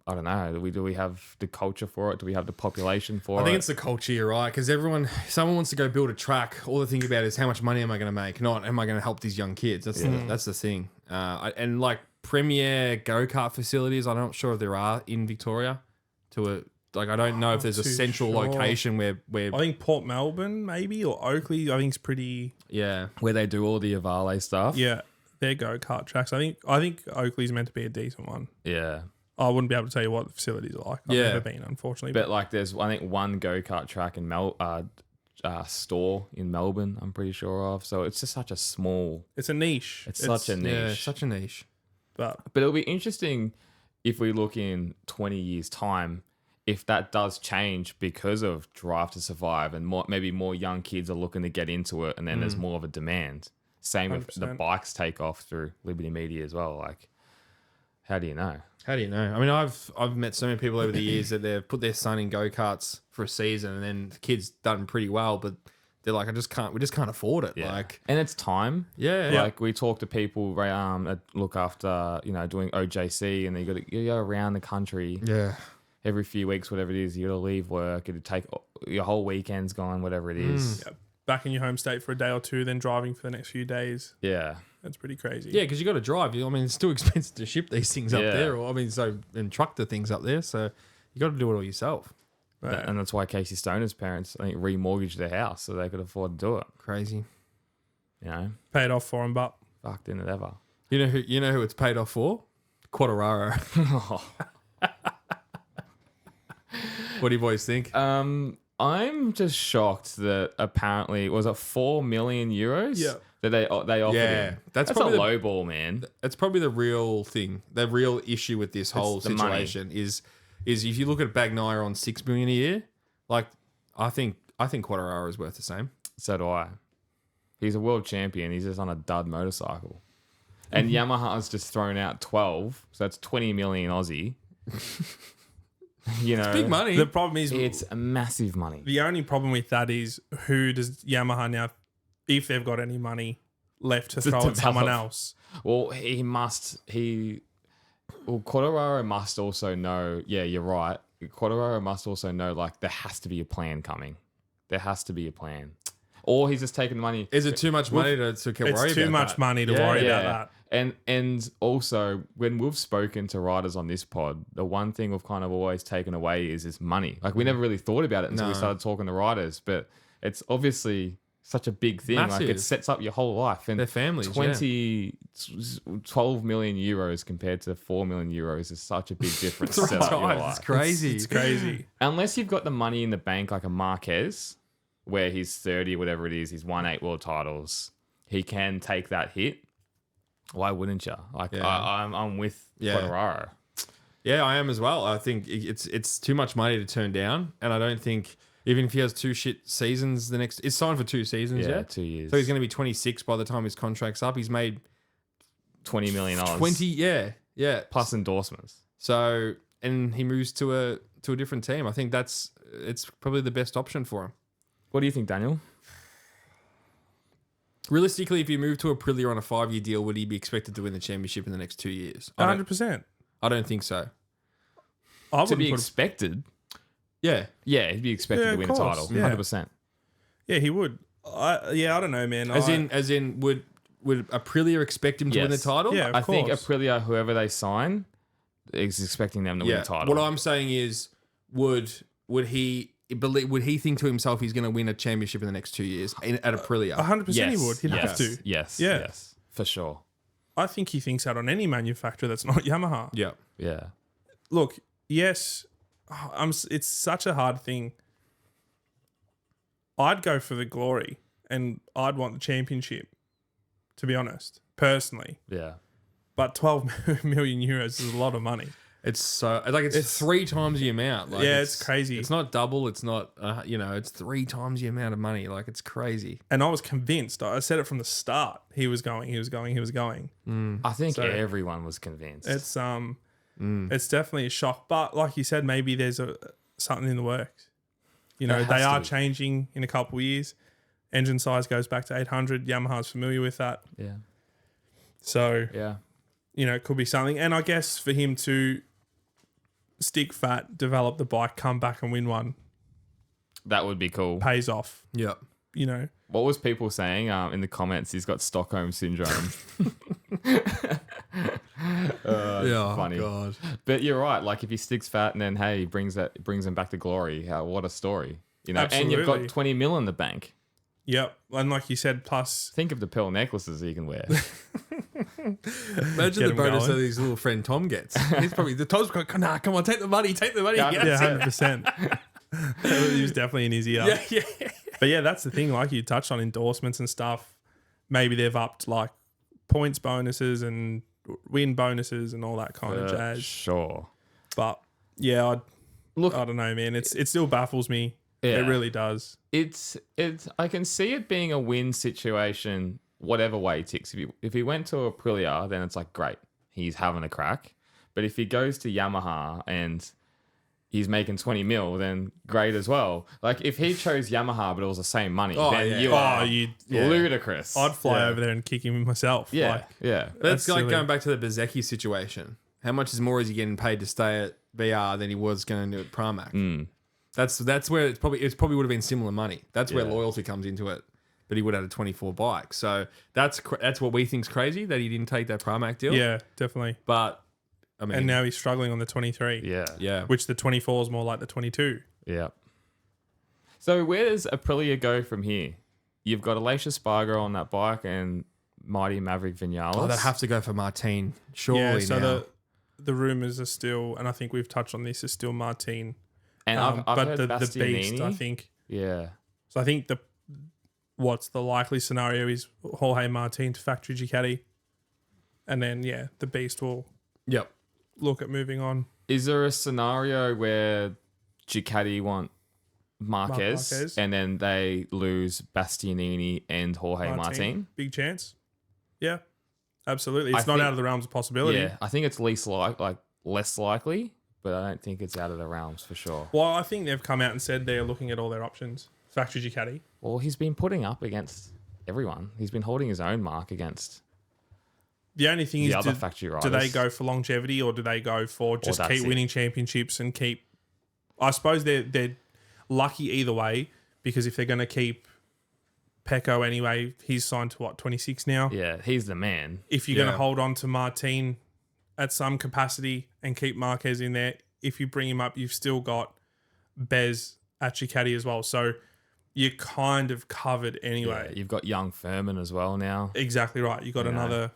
I don't know. Do we have the culture for it? Do we have the population for it? I think it's the culture, you're right. Because if someone wants to go build a track, all they think about is how much money am I going to make, not am I going to help these young kids. That's the thing. And like premier go-kart facilities, I'm not sure if there are in Victoria. I don't know if there's a central location where I think Port Melbourne maybe or Oakley. I think it's pretty. Yeah, where they do all the Avale stuff. Yeah, their go-kart tracks. I think Oakley's meant to be a decent one. Yeah. I wouldn't be able to tell you what the facilities are like. I've never been, unfortunately. But like, there's I think one go-kart track in store in Melbourne. I'm pretty sure of. So it's just such a small. It's a niche. It's such a niche. Yeah, such a niche. But it'll be interesting if we look in 20 years' time, if that does change because of Drive to Survive and maybe more young kids are looking to get into it, and then there's more of a demand. Same 100%. If the bikes take off through Liberty Media as well. Like, how do you know? How do you know? I mean, I've met so many people over the years that they've put their son in go-karts for a season, and then the kid's done pretty well, but they're like, we just can't afford it. Yeah. Like, and it's time. Yeah. Like we talk to people that look after, doing OJC, and you go around the country. Yeah. Every few weeks, whatever it is, you got to leave work. It'd take your whole weekend's gone, whatever it is. Yeah. Back in your home state for a day or two, then driving for the next few days. Yeah. That's pretty crazy. Yeah, because you got to drive. I mean, it's too expensive to ship these things up there, and truck the things up there. So you got to do it all yourself. Right. And that's why Casey Stoner's parents, I think, remortgaged their house so they could afford to do it. Crazy. Paid off for him, but fucked in it ever. You know who it's paid off for? Quartararo. What do you boys think? I'm just shocked that apparently was it 4 million euros? Yeah. That they offered him. That's probably a low ball, man. That's probably the real thing. The real issue with this whole situation is if you look at Bagnaia on 6 million a year, like I think Quartararo is worth the same. So do I. He's a world champion. He's just on a dud motorcycle. And Yamaha's just thrown out 12, so that's 20 million Aussie. It's big money. the problem is it's massive money. The only problem with that is who does Yamaha now, if they've got any money left to throw at someone else? Well, Quartararo must also know. Yeah, you're right. Quartararo must also know. Like, there has to be a plan coming. There has to be a plan. or he's just taking the money. Is it too much money to worry about? It's too much money to worry about that. And also, when we've spoken to riders on this pod, the one thing we've kind of always taken away is money. Like, we never really thought about it until we started talking to riders, but it's obviously such a big thing. Massive. Like, it sets up your whole life. And Their families, 12 million euros compared to 4 million euros is such a big difference. to set up your life. It's crazy. It's crazy. Unless you've got the money in the bank like a Marquez, where he's 30, whatever it is, he's won 8 world titles, he can take that hit. Why wouldn't you? Like, I'm with Quartararo. Yeah, I am as well. I think it's too much money to turn down, and I don't think even if he has 2 shit seasons, it's signed for 2 seasons. Yeah, 2 years. So he's going to be 26 by the time his contract's up. He's made $20 million. 20, yeah, plus endorsements. So, and he moves to a different team. I think it's probably the best option for him. What do you think, Daniel? Realistically, if you move to Aprilia on a 5-year deal, would he be expected to win the championship in the next 2 years? 100%. I don't think so. To be expected. Yeah. Yeah, he'd be expected to win a title. Yeah. 100%. Yeah, he would. I don't know, man. As in, would Aprilia expect him to win the title? Yeah, I think Aprilia, whoever they sign, is expecting them to win the title. What I'm saying is, would he think to himself he's going to win a championship in the next 2 years at Aprilia? 100% he would. He'd have to. Yes, for sure. I think he thinks that on any manufacturer that's not Yamaha. Yeah. Yeah. Look, yes, it's such a hard thing. I'd go for the glory and I'd want the championship, to be honest, personally. Yeah. But 12 million euros is a lot of money. It's so it's 3 times the amount. Like, it's crazy. It's not double. It's not it's 3 times the amount of money. Like, it's crazy. And I was convinced. I said it from the start. He was going. I think everyone was convinced. It's definitely a shock. But like you said, maybe there's something in the works. You know, they are changing in a couple of years. Engine size goes back to 800. Yamaha's familiar with that. Yeah. So yeah, it could be something. And I guess for him to stick fat, develop the bike, come back and win one, that would be cool. Pays off. Yeah. What was people saying in the comments? He's got Stockholm syndrome. Funny. God. But you're right. Like, if he sticks fat and then he brings him back to glory. What a story. Absolutely. And you've got 20 mil in the bank. Yep. And like you said, plus think of the pearl necklaces he can wear. Imagine the bonus that his little friend Tom gets. He's probably Tom's going, nah, come on, take the money. Yeah, 100%. He was definitely in his ear. Yeah. But yeah, that's the thing. Like you touched on endorsements and stuff. Maybe they've upped like points bonuses and win bonuses and all that kind of jazz. Sure. But yeah, I don't know, man. It still baffles me. Yeah. It really does. It's. I can see it being a win situation, whatever way he ticks. If he went to Aprilia, then it's like, great, he's having a crack. But if he goes to Yamaha and he's making 20 mil, then great as well. Like, if he chose Yamaha but it was the same money, then you are ludicrous. I'd fly over there and kick him myself. Yeah, That's like silly. Going back to the Bezzecchi situation. How much more is he getting paid to stay at VR than he was going to do at Pramac? That's where it probably would have been similar money. That's where loyalty comes into it. But he would have had a 24 bike. So that's what we think's crazy, that he didn't take that Pramac deal. Yeah, definitely. But I mean, and now he's struggling on the 23. Yeah. Which the 24 is more like the 22. Yeah. So where does Aprilia go from here? You've got Alicia Spargo on that bike and Mighty Maverick Vinales. Oh, they'd have to go for Martin, surely. Yeah, so now. the rumors are still, and I think we've touched on this, is still Martin. And I've heard the Bastianini. beast, I think. Yeah. So I think what's the likely scenario is Jorge Martin to factory Ducati, and then the beast will look at moving on. Is there a scenario where Ducati want Marquez and then they lose Bastianini and Jorge Martin? Big chance. Yeah, absolutely. It's not out of the realms of possibility. Yeah, I think it's less likely, but I don't think it's out of the realms for sure. Well, I think they've come out and said they're looking at all their options. Factory Ducati. Well, he's been putting up against everyone. He's been holding his own mark against the only thing is, other factory riders. Do they go for longevity or do they go for just keep winning championships and keep... I suppose they're lucky either way, because if they're going to keep Pecco anyway. He's signed to 26 now. Yeah, he's the man. If you're going to hold on to Martin at some capacity and keep Marquez in there, if you bring him up, you've still got Bez at Ducati as well. So you're kind of covered anyway. Yeah, you've got young Furman as well now. Exactly right. You got another.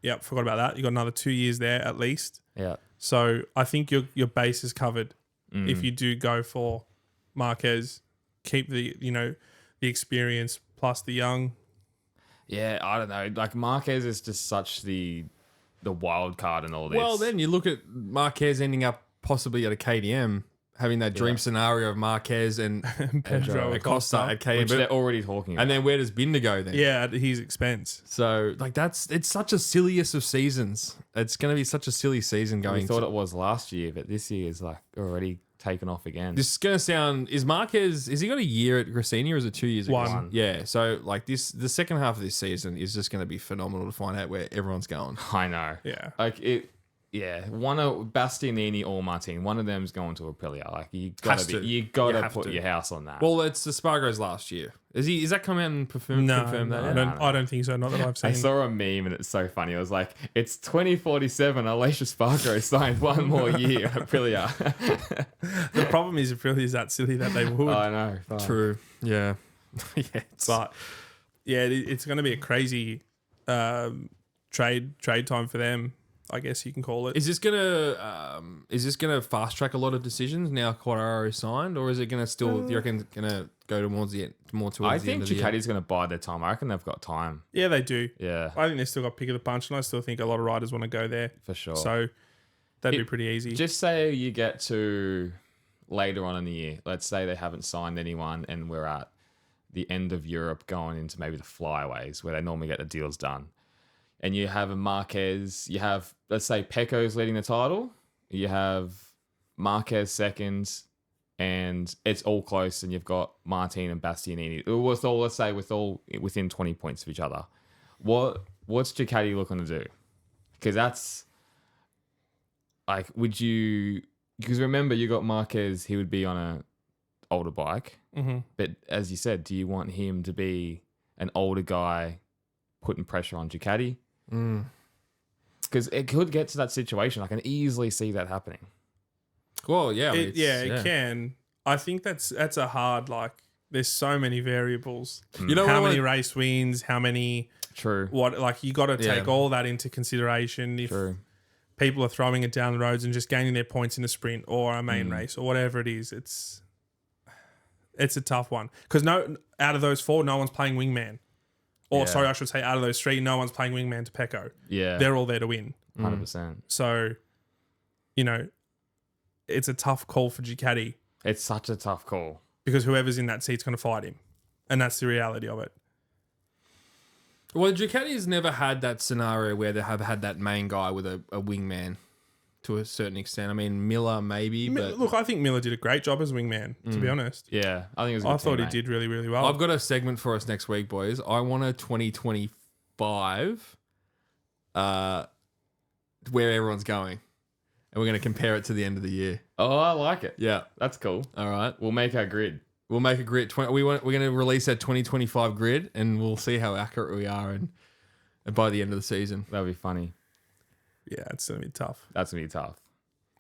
Yep, forgot about that. You got another 2 years there at least. Yeah. So I think your base is covered if you do go for Marquez. Keep the the experience plus the young. Yeah, I don't know. Like Marquez is just such the wild card in all this. Well, then you look at Marquez ending up possibly at a KTM, having that dream scenario of Marquez and Pedro Acosta at KTM. which they're already talking about. And then where does Binder go then? Yeah, at his expense. So like it's such a silliest of seasons. It's going to be such a silly season going. We thought it was last year, but this year is like already taken off again. This is going to sound. Is Marquez? Has he got a year at Gresini or is it 2 years? One. Yeah. So like the second half of this season is just going to be phenomenal to find out where everyone's going. I know. Yeah. Like it. Yeah, one of Bastianini or Martin, one of them's going to Aprilia. Like you gotta put your house on that. Well, it's the Spargo's last year. Is that come out and confirmed that? I don't think so. Not that I've seen. I saw a meme and it's so funny. It was like, it's 2047. Alicia Spargo signed one more year at Aprilia. The problem is Aprilia is that silly that they would. I know. Fuck. True. Yeah. Yeah. But yeah, it's going to be a crazy trade time for them, I guess you can call it. Is this gonna fast track a lot of decisions now Quartararo signed, or is it gonna still? Do you reckon gonna go towards the end of the year? Ducati's going to buy their time. I reckon they've got time. Yeah, they do. Yeah, I think they've still got pick of the punch, and I still think a lot of riders want to go there for sure. So that'd be pretty easy. Just say you get to later on in the year. Let's say they haven't signed anyone, and we're at the end of Europe, going into maybe the flyaways where they normally get the deals done. And you have a Marquez, you have, let's say, Pecco's leading the title. You have Marquez second, and it's all close, and you've got Martin and Bastianini. Let's say within 20 points of each other. What's Ducati looking to do? Because that's like, because remember, you got Marquez, he would be on a older bike. Mm-hmm. But as you said, do you want him to be an older guy putting pressure on Ducati? Because it could get to that situation. I can easily see that happening. Well, yeah. It can. I think that's a hard, like, there's so many variables. You know how many race wins, how many... True. You got to take all that into consideration. If people are throwing it down the roads and just gaining their points in a sprint or a main race or whatever it is, it's a tough one. Because out of those four, no one's playing wingman. Or, sorry, I should say out of those three, no one's playing wingman to Pecco. Yeah. They're all there to win. 100%. So, it's a tough call for Ducati. It's such a tough call. Because whoever's in that seat's going to fight him. And that's the reality of it. Well, Ducati's never had that scenario where they have had that main guy with a wingman to a certain extent. I mean, Miller maybe, but... Look, I think Miller did a great job as wingman, to be honest. Yeah, I think it was a good I thought he teammate. did really, really well. I've got a segment for us next week, boys. I want a 2025 where everyone's going. And we're going to compare it to the end of the year. Oh, I like it. Yeah. That's cool. All right. We'll make our grid. We'll make a grid. We're going to release our 2025 grid, and we'll see how accurate we are and by the end of the season. That'll be funny. Yeah, it's going to be tough. That's going to be tough.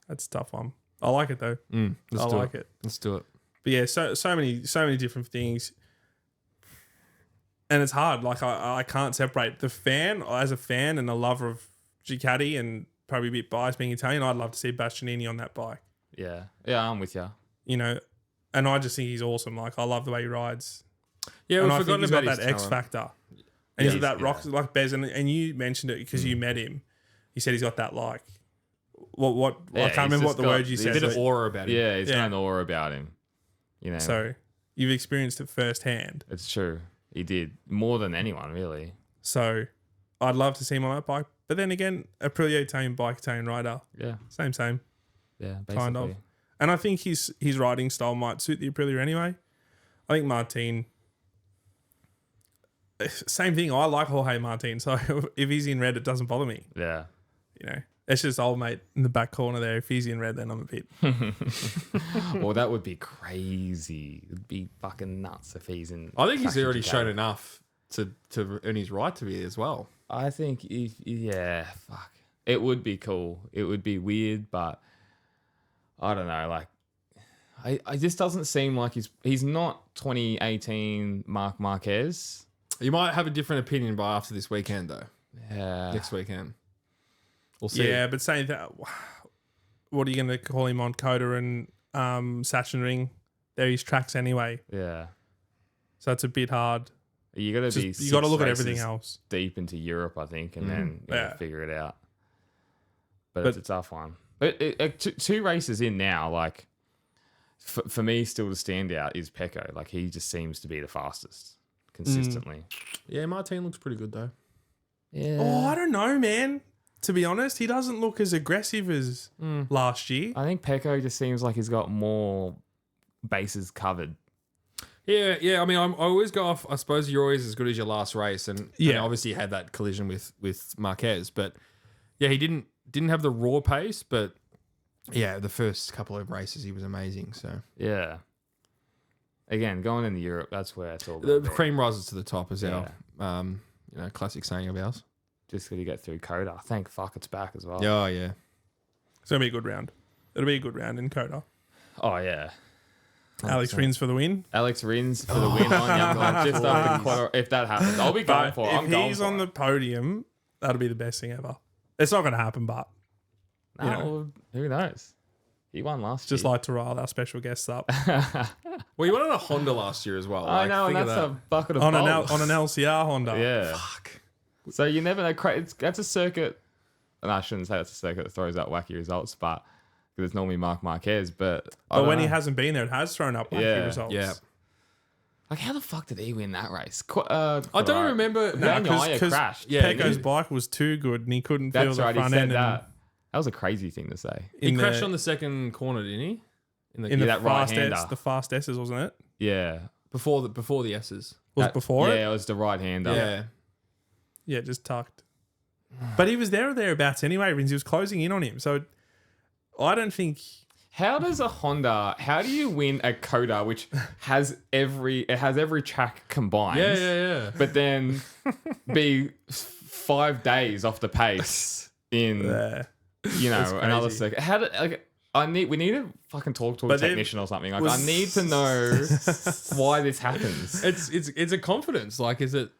That's a tough one. I like it, though. I like it. Let's do it. But yeah, so many different things. And it's hard. Like, I can't separate the fan, as a fan and a lover of Ducati, and probably a bit biased being Italian, I'd love to see Bastianini on that bike. Yeah. Yeah, I'm with you. And I just think he's awesome. Like, I love the way he rides. Yeah, and we've I think forgotten he's about got his that X talent. factor. And he's got that rock, like Bez, and you mentioned it because you met him. You said he's got that, like, I can't remember what the word you said. A bit of aura about him. Yeah, he's got an aura about him. So you've experienced it firsthand. It's true. He did. More than anyone, really. So I'd love to see him on that bike. But then again, Aprilia Italian bike, Italian rider. Yeah. Same. Yeah, basically. Kind of. And I think his riding style might suit the Aprilia anyway. I think Martin, same thing. I like Jorge Martin. So if he's in red, it doesn't bother me. Yeah. It's just old mate in the back corner there. If he's in red, then I'm a bit. Well, that would be crazy. It'd be fucking nuts if he's in. I think he's fucking already Ducati. shown enough to earn his right to be as well. I think fuck. It would be cool. It would be weird, but I don't know. Like, I just doesn't seem like he's not 2018 Marc Marquez. You might have a different opinion by after this weekend, though. Yeah. Next weekend. We'll see. Yeah, but saying that, what are you going to call him on Coda and Sachsenring? They're his tracks anyway. Yeah. So it's a bit hard. You got to be. You got to look at races everything else. deep into Europe, I think, and then figure it out. But it's a tough one. But two races in now, like for me, still the standout is Pecco. Like he just seems to be the fastest consistently. Yeah, Martin looks pretty good, though. Yeah. Oh, I don't know, man. To be honest, he doesn't look as aggressive as last year. I think Pecco just seems like he's got more bases covered. Yeah. I mean, I always go off. I suppose you're always as good as your last race, and obviously had that collision with Marquez. But yeah, he didn't have the raw pace, but yeah, the first couple of races he was amazing. So Yeah. Again, going into Europe, that's where it's all. the cream rises to the top, as our classic saying of ours. Just got to get through Coda. Thank fuck it's back as well. Oh yeah. It's going to be a good round. It'll be a good round in Coda. Oh yeah. Alex Rins for the win. Alex Rins for the win on Young just after quarter. If that happens, I'll be going for it. I'm If going he's for on it. the podium, that'll be the best thing ever. It's not going to happen, but No, who knows? He won last just year. like to rile our special guests up. Well, he won on a Honda last year as well. I Like, know, and think that's of a bucket of on balls. an LCR Honda. Yeah. Fuck. So you never know. That's a circuit. And I shouldn't say that's a circuit that throws out wacky results, but because it's normally Marc Marquez. But But when he hasn't been there, it has thrown up wacky Yeah. results. Yeah. like, how the fuck did he win that race? I don't remember. Bagnaia crashed. Yeah, Pecco's he- bike was too good and he couldn't feel That's the right. He front said end. that. That was a crazy thing to say. He in crashed the- on the second corner, didn't he? In Yeah, the that fast right-hander. S, the fast S's, wasn't it? Yeah. before the S's. Was it before it? Yeah, it was the right hander. Yeah. Yeah, just tucked. But he was there or thereabouts anyway, Rins. He was closing in on him. So I don't think... How does a Honda? How do you win a Coda which has every track combined? Yeah. But then be 5 days off the pace in another circuit. How do we need to fucking talk to a But there technician or something. Like was- I need to know why this happens. It's a confidence. Like, is it?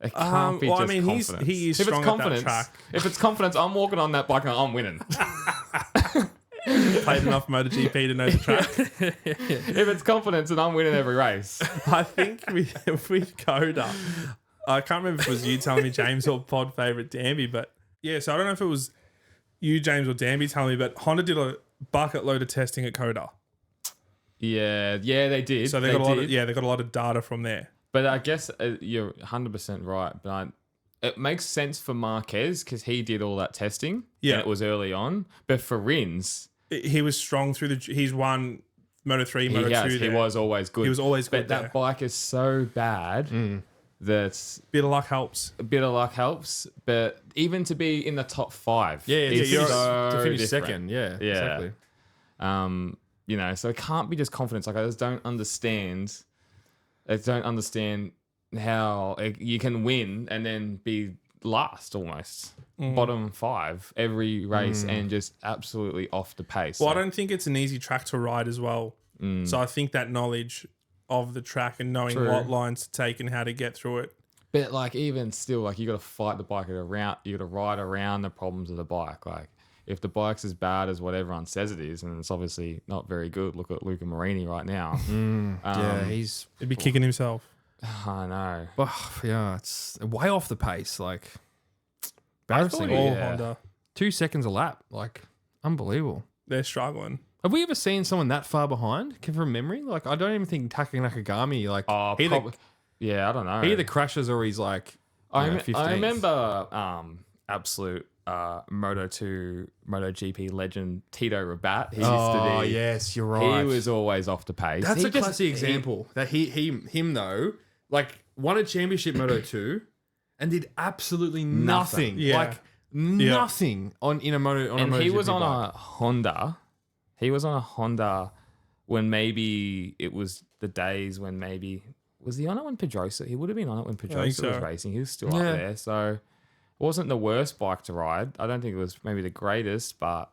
It can't be well, I just mean, confidence. he is If it's strong at that confidence, track. if it's confidence, I'm walking on that bike and I'm winning. Played enough MotoGP to know the track. If it's confidence, and I'm winning every race. I think with Coda, I can't remember if it was you telling me, James, or pod favourite Danby, but yeah, so I don't know if it was you, James, or Danby telling me, but Honda did a bucket load of testing at Coda. Yeah, they did. So they got a lot of data from there. But I guess you're 100% right. But it makes sense for Marquez because he did all that testing. Yeah. And it was early on. But for Rins, He was strong through he's won Moto3, Moto2. he was always good. He was always good But that there. bike is so bad that Bit of luck helps. a bit of luck helps. But even to be in the top 5, Yeah, is to finish different. second. Yeah, Yeah. exactly. So it can't be just confidence. Like I just don't understand. How you can win and then be last almost bottom 5 every race and just absolutely off the pace. Well, I don't think it's an easy track to ride as well. So I think that knowledge of the track and knowing True. what lines to take and how to get through it. But like even still, like you got to fight the bike around. You got to ride around the problems of the bike. Like if the bike's as bad as what everyone says it is, and it's obviously not very good. Look at Luca Marini right now. He's. He'd be kicking himself. I know. Yeah, it's way off the pace. Like, I embarrassing. thought All Yeah. Honda. 2 seconds a lap. Like, unbelievable. They're struggling. Have we ever seen someone that far behind? From memory, like I don't even think Taka Nakagami. Like, Yeah, I don't know. he either crashes or he's like. I 15th. remember absolute Moto2 MotoGP legend Tito Rabat. He used to be. yes, you're right. He was always off the pace. That's He a classic example that him though, like won a championship Moto2 and did absolutely nothing. Yeah. Like Nothing in a moto. On And a he was MotoGP on bike. a Honda. He was on a Honda when maybe it was the days when maybe was he on it when Pedrosa? He would have been on it when Pedrosa was racing. He was still up there, so it wasn't the worst bike to ride. I don't think it was maybe the greatest, but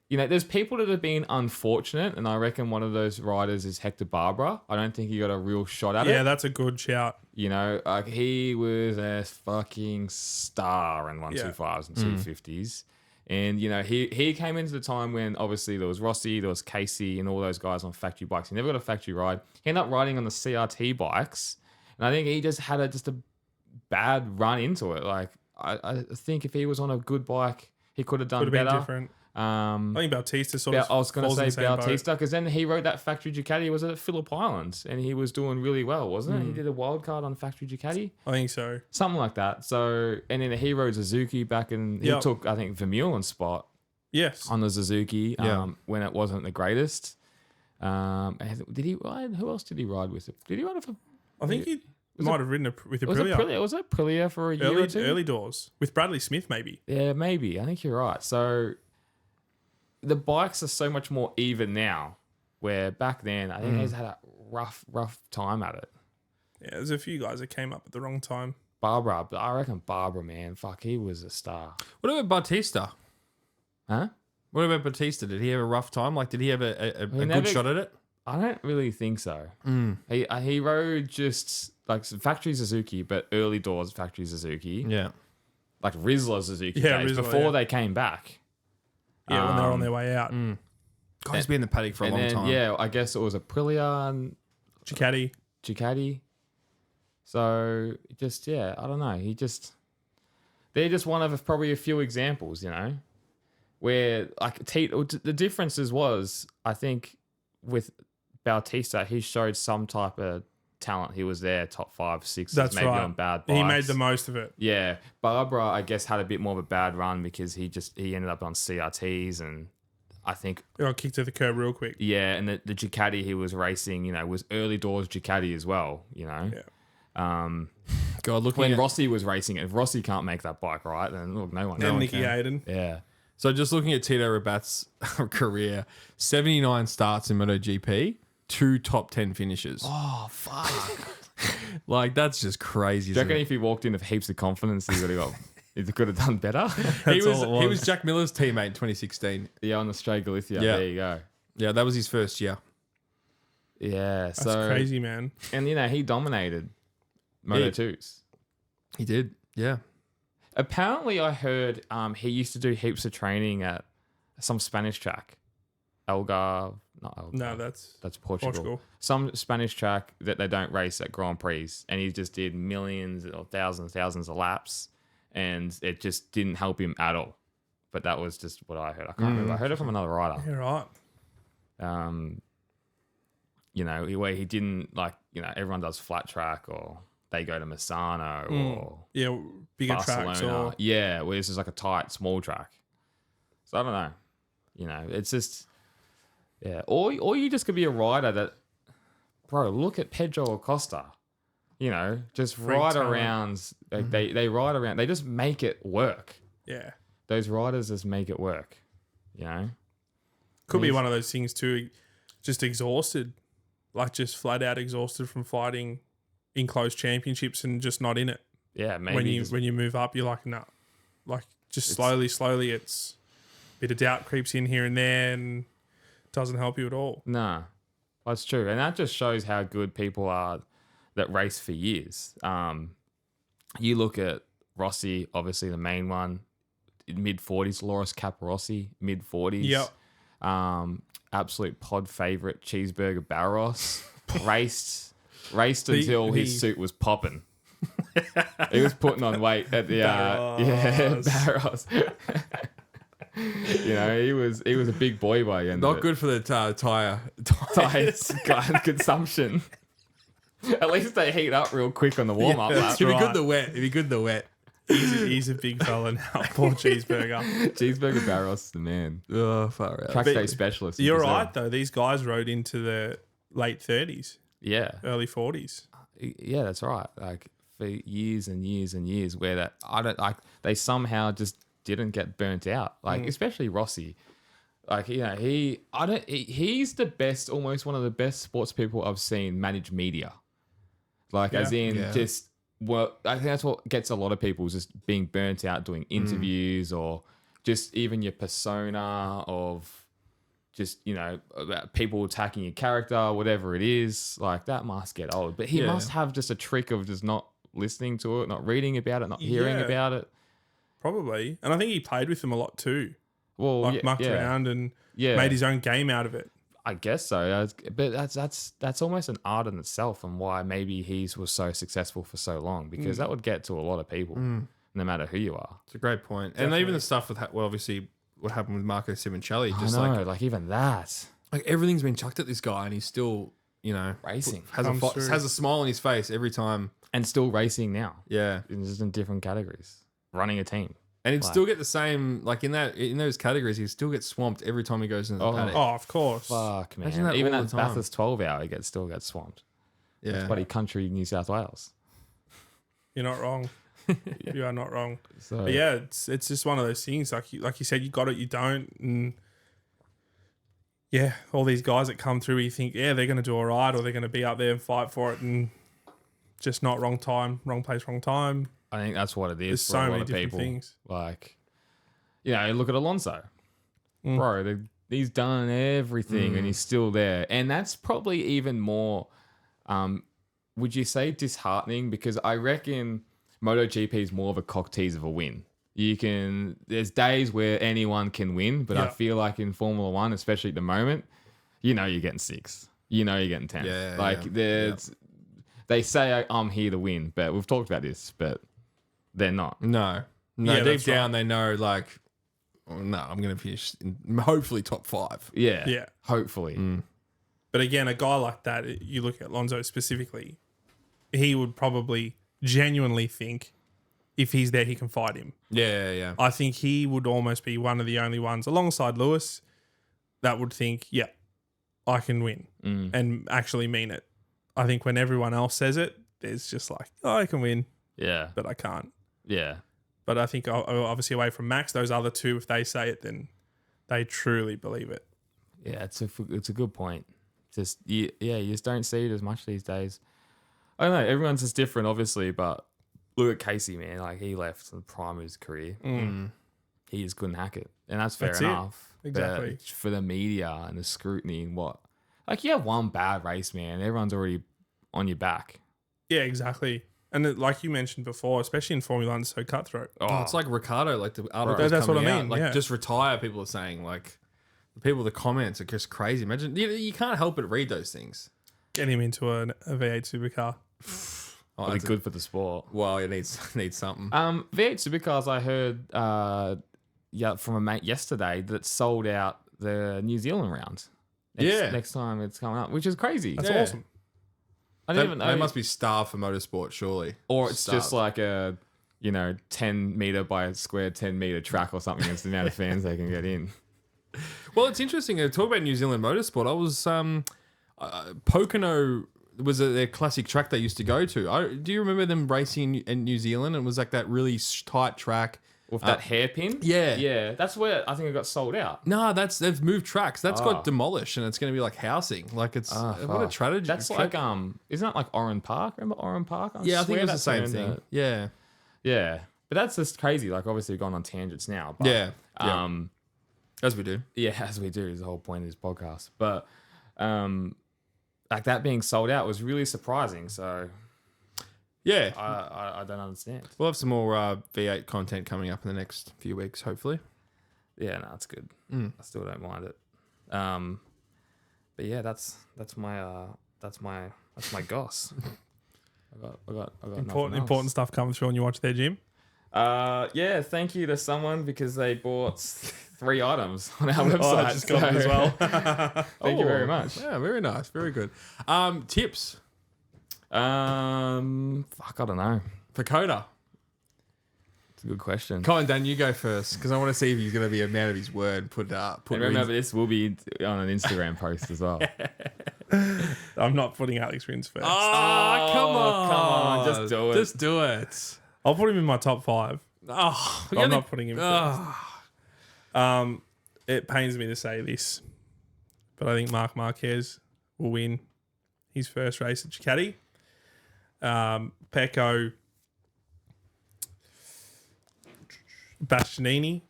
you know, there's people that have been unfortunate, and I reckon one of those riders is Hector Barbera. I don't think he got a real shot at it. Yeah, that's a good shout. You know, like he was a fucking star in 125s and 250s. And, you know, he came into the time when obviously there was Rossi, there was Casey, and all those guys on factory bikes. He never got a factory ride. He ended up riding on the CRT bikes. And I think he just had a bad run into it. Like, I think if he was on a good bike, he could have done better. Been different. I think Bautista sort of. I was going to say falls in the same Bautista because then he rode that factory Ducati. Was it at Phillip Island? And he was doing really well, wasn't it? He did a wild card on factory Ducati. I think so. Something like that. So, and then he rode Suzuki back in. He took, I think, Vermeulen's spot. Yes. On the Suzuki when it wasn't the greatest. Did he ride? Who else did he ride with? Did he ride with? I think he might have ridden with Aprilia. Was it Aprilia for a year or two? Early doors with Bradley Smith, maybe. Yeah, maybe. I think you're right. So the bikes are so much more even now, where back then I think he's had a rough time at it. Yeah, there's a few guys that came up at the wrong time. Barbera, I reckon Barbera, man, fuck, he was a star. What about Bautista? Huh? What about Bautista? Did he have a rough time? Like, did he have a good shot at it? I don't really think so. He rode just like some factory Suzuki, but early doors factory Suzuki. Yeah. Like Rizzler Suzuki days before they came back. Yeah, when they were on their way out. God, he's been in the paddock for a long time. Yeah, I guess it was Aprilia and Ducati. So just I don't know. They're just one of probably a few examples, you know, where like the differences was I think with Bautista he showed some type of talent. He was there top 5, 6, That's maybe right. on bad bikes. He made the most of it. Yeah, Barbera I guess had a bit more of a bad run because he ended up on CRTs and I think He got kicked to the curb real quick. yeah, and the Ducati he was racing, you know, was early doors Ducati as well, you know. Yeah. God, look When Rossi was racing it, if Rossi can't make that bike, right, then look, no one And can. Nicky Hayden. Yeah. So just looking at Tito Rabat's career, 79 starts in MotoGP, 2 top 10 finishes. Oh, fuck. Like, that's just crazy. Do you reckon if he walked in with heaps of confidence, he could have done better? He was Jack Miller's teammate in 2016. Yeah, on the Straight Galicia. Yeah. There you go. Yeah, that was his first year. Yeah. That's So crazy, man. And, you know, he dominated Moto2s. He did. Yeah. Apparently, I heard he used to do heaps of training at some Spanish track. Algarve. Not Algarve. No, that's Portugal. Some Spanish track that they don't race at Grand Prix. And he just did millions or thousands of laps. And it just didn't help him at all. But that was just what I heard. I can't remember. I heard it from another rider. You're right. You know, where he didn't like, you know, everyone does flat track or they go to Misano or bigger Barcelona. tracks or Yeah, where this is like a tight, small track. So I don't know. You know, it's just or you just could be a rider that, bro, look at Pedro Acosta. You know, just ride talent. around. Like they ride around. They just make it work. yeah. Those riders just make it work. You know? Could be one of those things too, just exhausted. Like just flat out exhausted from fighting in close championships and just not in it. Yeah, maybe When you move up, you're like, nah. Like just slowly it's a bit of doubt creeps in here and there and doesn't help you at all. Nah, that's true. And that just shows how good people are that race for years. You look at Rossi, obviously the main one, mid-40s, Loris Capirossi, mid-40s. Yep. Absolute pod favorite, Cheeseburger Barros. raced until his suit was popping. He was putting on weight at the Barros. You know, he was a big boy by the end. Not good for the tire consumption. At least they heat up real quick on the warm up. It'd be good in the wet. He's a big fella now. Poor Cheeseburger. Cheeseburger Barros is the man. Oh, far out. Track day specialist. You're right though. These guys rode into the late 30s, Yeah. early 40s. Yeah, that's right. Like for years and years and years where that I don't like they somehow just didn't get burnt out. Like especially Rossi. Like, you know, he's the best, almost one of the best sports people I've seen manage media. Like, as in just, well, I think that's what gets a lot of people just being burnt out doing interviews or just even your persona of just, you know, about people attacking your character, whatever it is. Like, that must get old. But he must have just a trick of just not listening to it, not reading about it, not hearing about it. Probably. And I think he played with them a lot too. Well, Like mucked around and made his own game out of it. I guess so. But that's almost an art in itself, and why maybe he was so successful for so long, because that would get to a lot of people, no matter who you are. It's a great point. Definitely. And even the stuff with, well, obviously what happened with Marco Simoncelli. Just I know, like even that. Like everything's been chucked at this guy and he's still, you know, racing. Has a smile on his face every time. And still racing now. Yeah. Just in different categories. Running a team. And he'd still get the same, like in those categories, he still gets swamped every time he goes into the paddock. Oh, of course. Fuck, man. Imagine that Even all that the time. Bathurst 12 hour, he still gets swamped. Yeah. That's bloody country New South Wales. You're not wrong. You are not wrong. So, But yeah, it's just one of those things. Like you said, you got it, you don't. And yeah, all these guys that come through, you think, yeah, they're going to do all right, or they're going to be up there and fight for it, and just not wrong time, wrong place, wrong time. I think that's what it is. There's for so a lot many of different people. things. Like, you know, look at Alonso. Bro, he's done everything and he's still there. And that's probably even more, would you say, disheartening? Because I reckon MotoGP is more of a cock tease of a win. There's days where anyone can win, but I feel like in Formula One, especially at the moment, you know you're getting 6. You know you're getting 10. They say I'm here to win, but we've talked about this, but they're not. No, Yeah, deep that's down they know, like, oh, no, I'm going to finish in hopefully top 5. Yeah. Yeah. Hopefully. But again, a guy like that, you look at Alonso specifically, he would probably genuinely think if he's there, he can fight him. Yeah. I think he would almost be one of the only ones alongside Lewis that would think, yeah, I can win and actually mean it. I think when everyone else says it, there's just like, oh, I can win, Yeah. but I can't. Yeah. But I think obviously away from Max, those other two, if they say it, then they truly believe it. Yeah, it's a good point. Just you just don't see it as much these days. I don't know. Everyone's just different, obviously, but look at Casey, man. Like, he left in the prime of his career. He just couldn't hack it, and that's fair enough. Exactly. But for the media and the scrutiny and what, like, you have one bad race, man, everyone's already on your back. Yeah, exactly. And like you mentioned before, especially in Formula 1, it's so cutthroat. Oh, it's like Ricardo, like the articles That's what I coming out, mean, like yeah. just retire. People are saying, like, the comments are just crazy. Imagine you can't help but read those things. Get him into a V8 supercar. Oh, It'd be good for the sport. Well, it needs something. V8 supercars, I heard from a mate yesterday that sold out the New Zealand round. Next time it's coming up, which is crazy. That's awesome. I didn't even know. They must be starved for motorsport, surely. Or it's just like a, 10 meter by a square 10 meter track or something. It's the amount of fans they can get in. Well, it's interesting. Talk about New Zealand motorsport. I was Pocono was their classic track they used to go to. Do you remember them racing in New Zealand? And it was like that really tight track With that hairpin? Yeah. Yeah. That's where I think it got sold out. No, they've moved tracks. That's got demolished, and it's going to be like housing. Like it's what a tragedy. That's like isn't that like Oran Park? Remember Oran Park? I think it was the same thing. Yeah. Yeah. But that's just crazy. Like, obviously we've gone on tangents now. But, Yeah. As we do. Yeah, as we do is the whole point of this podcast. But like that being sold out was really surprising. So Yeah. I don't understand. We'll have some more V8 content coming up in the next few weeks, hopefully. Yeah, no, it's good. I still don't mind it. But yeah, that's my goss. I got Important stuff coming through on your watch there, Jim. Yeah, thank you to someone because they bought 3 items on our website. I just got them as well. Thank you very much. Yeah, very nice. Very good. Tips Fuck, I don't know. for Coda. It's a good question. Come on, Dan, you go first because I want to see if he's going to be a man of his word. And remember, this will be on an Instagram post as well. I'm not putting Alex Rins first. Oh, come on. just do it. Just do it. I'll put him in my top 5. Oh, I'm not putting him first. It pains me to say this, but I think Marc Marquez will win his first race at Ducati. Pecco, Bastianini,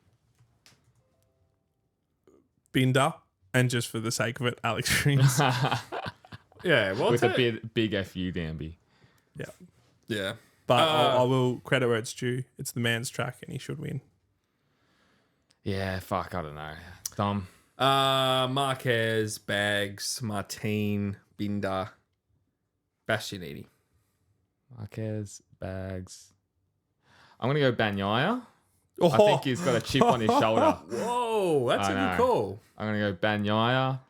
Binder, and just for the sake of it, Alex Rins. yeah. Well, With a big FU, Danby. Yeah. yeah. But I will credit where it's due. It's the man's track, and he should win. Yeah, fuck, I don't know. Tom. Marquez, Bags, Martin, Binder, Bastianini. Marquez, Bags. I'm going to go Bagnaia. Oh, I think he's got a chip on his shoulder. Whoa, that's I a know. good call. I'm going to go Bagnaia.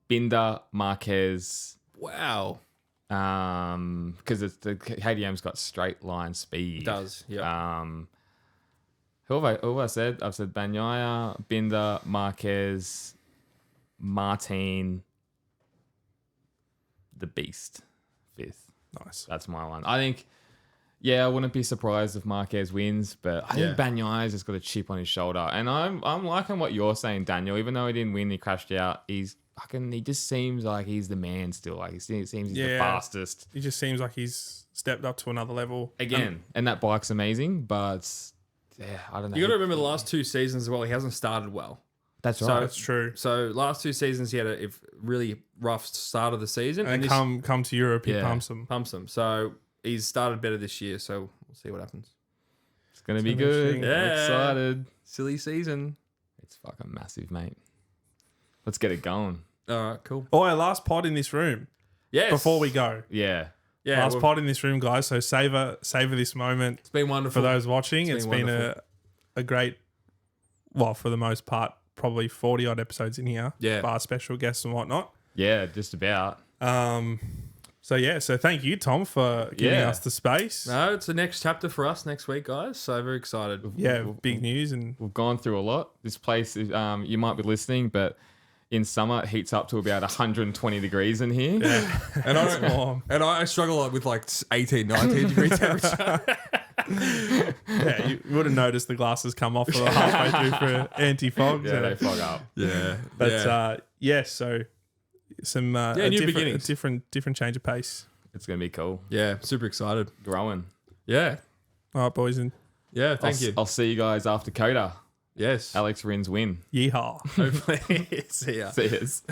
Binder, Marquez. Wow. Because it's the KTM's got straight line speed. It does, yeah. Who have I said? I've said Bagnaia, Binder, Marquez, Martin, the Beast, 5th. nice. That's my one. I think, yeah, I wouldn't be surprised if Marquez wins, but I think Bagnaia's just got a chip on his shoulder. And I'm liking what you're saying, Daniel. Even though he didn't win, he crashed out. He just seems like he's the man still. Like he seems he's the fastest. He just seems like he's stepped up to another level. Again, and that bike's amazing, but yeah, I don't know. You got to remember the last 2 seasons as well, he hasn't started well. That's So- right. That's true. So last 2 seasons, he had a really rough start of the season. And this come to Europe, he Yeah. pumps them. pumps him. So he's started better this year, so we'll see what happens. It's going to be gonna be good. interesting. I'm Yeah. excited. Silly season. It's fucking massive, mate. Let's get it going. All right, cool. Oh, our last pod in this room Yes. before we go. Yeah. Yeah, Last pod in this room, guys. So savor this moment it's been for wonderful. those watching. It's been wonderful. a great, well, for the most part, probably 40 odd episodes in here. Yeah. Bar special guests and whatnot. Yeah, just about. So thank you, Tom, for giving Yeah. us the space. No, it's the next chapter for us next week, guys. So very excited. Yeah, big news and We've gone through a lot. This place, is, you might be listening, but in summer it heats up to about 120 degrees in here. And I don't, warm. and I struggle with like 18, 19 degree temperature. Yeah, you would have noticed the glasses come off halfway through for anti-fog. Yeah, so- they fog up. Yeah. But so some a new different, beginnings. different change of pace. It's going to be cool. Yeah, super excited. Growing. Yeah. All right, boys, and Yeah, thank you. I'll see you guys after Coda. Yes. Alex Rins win. yeehaw. Hopefully. See ya. See yous.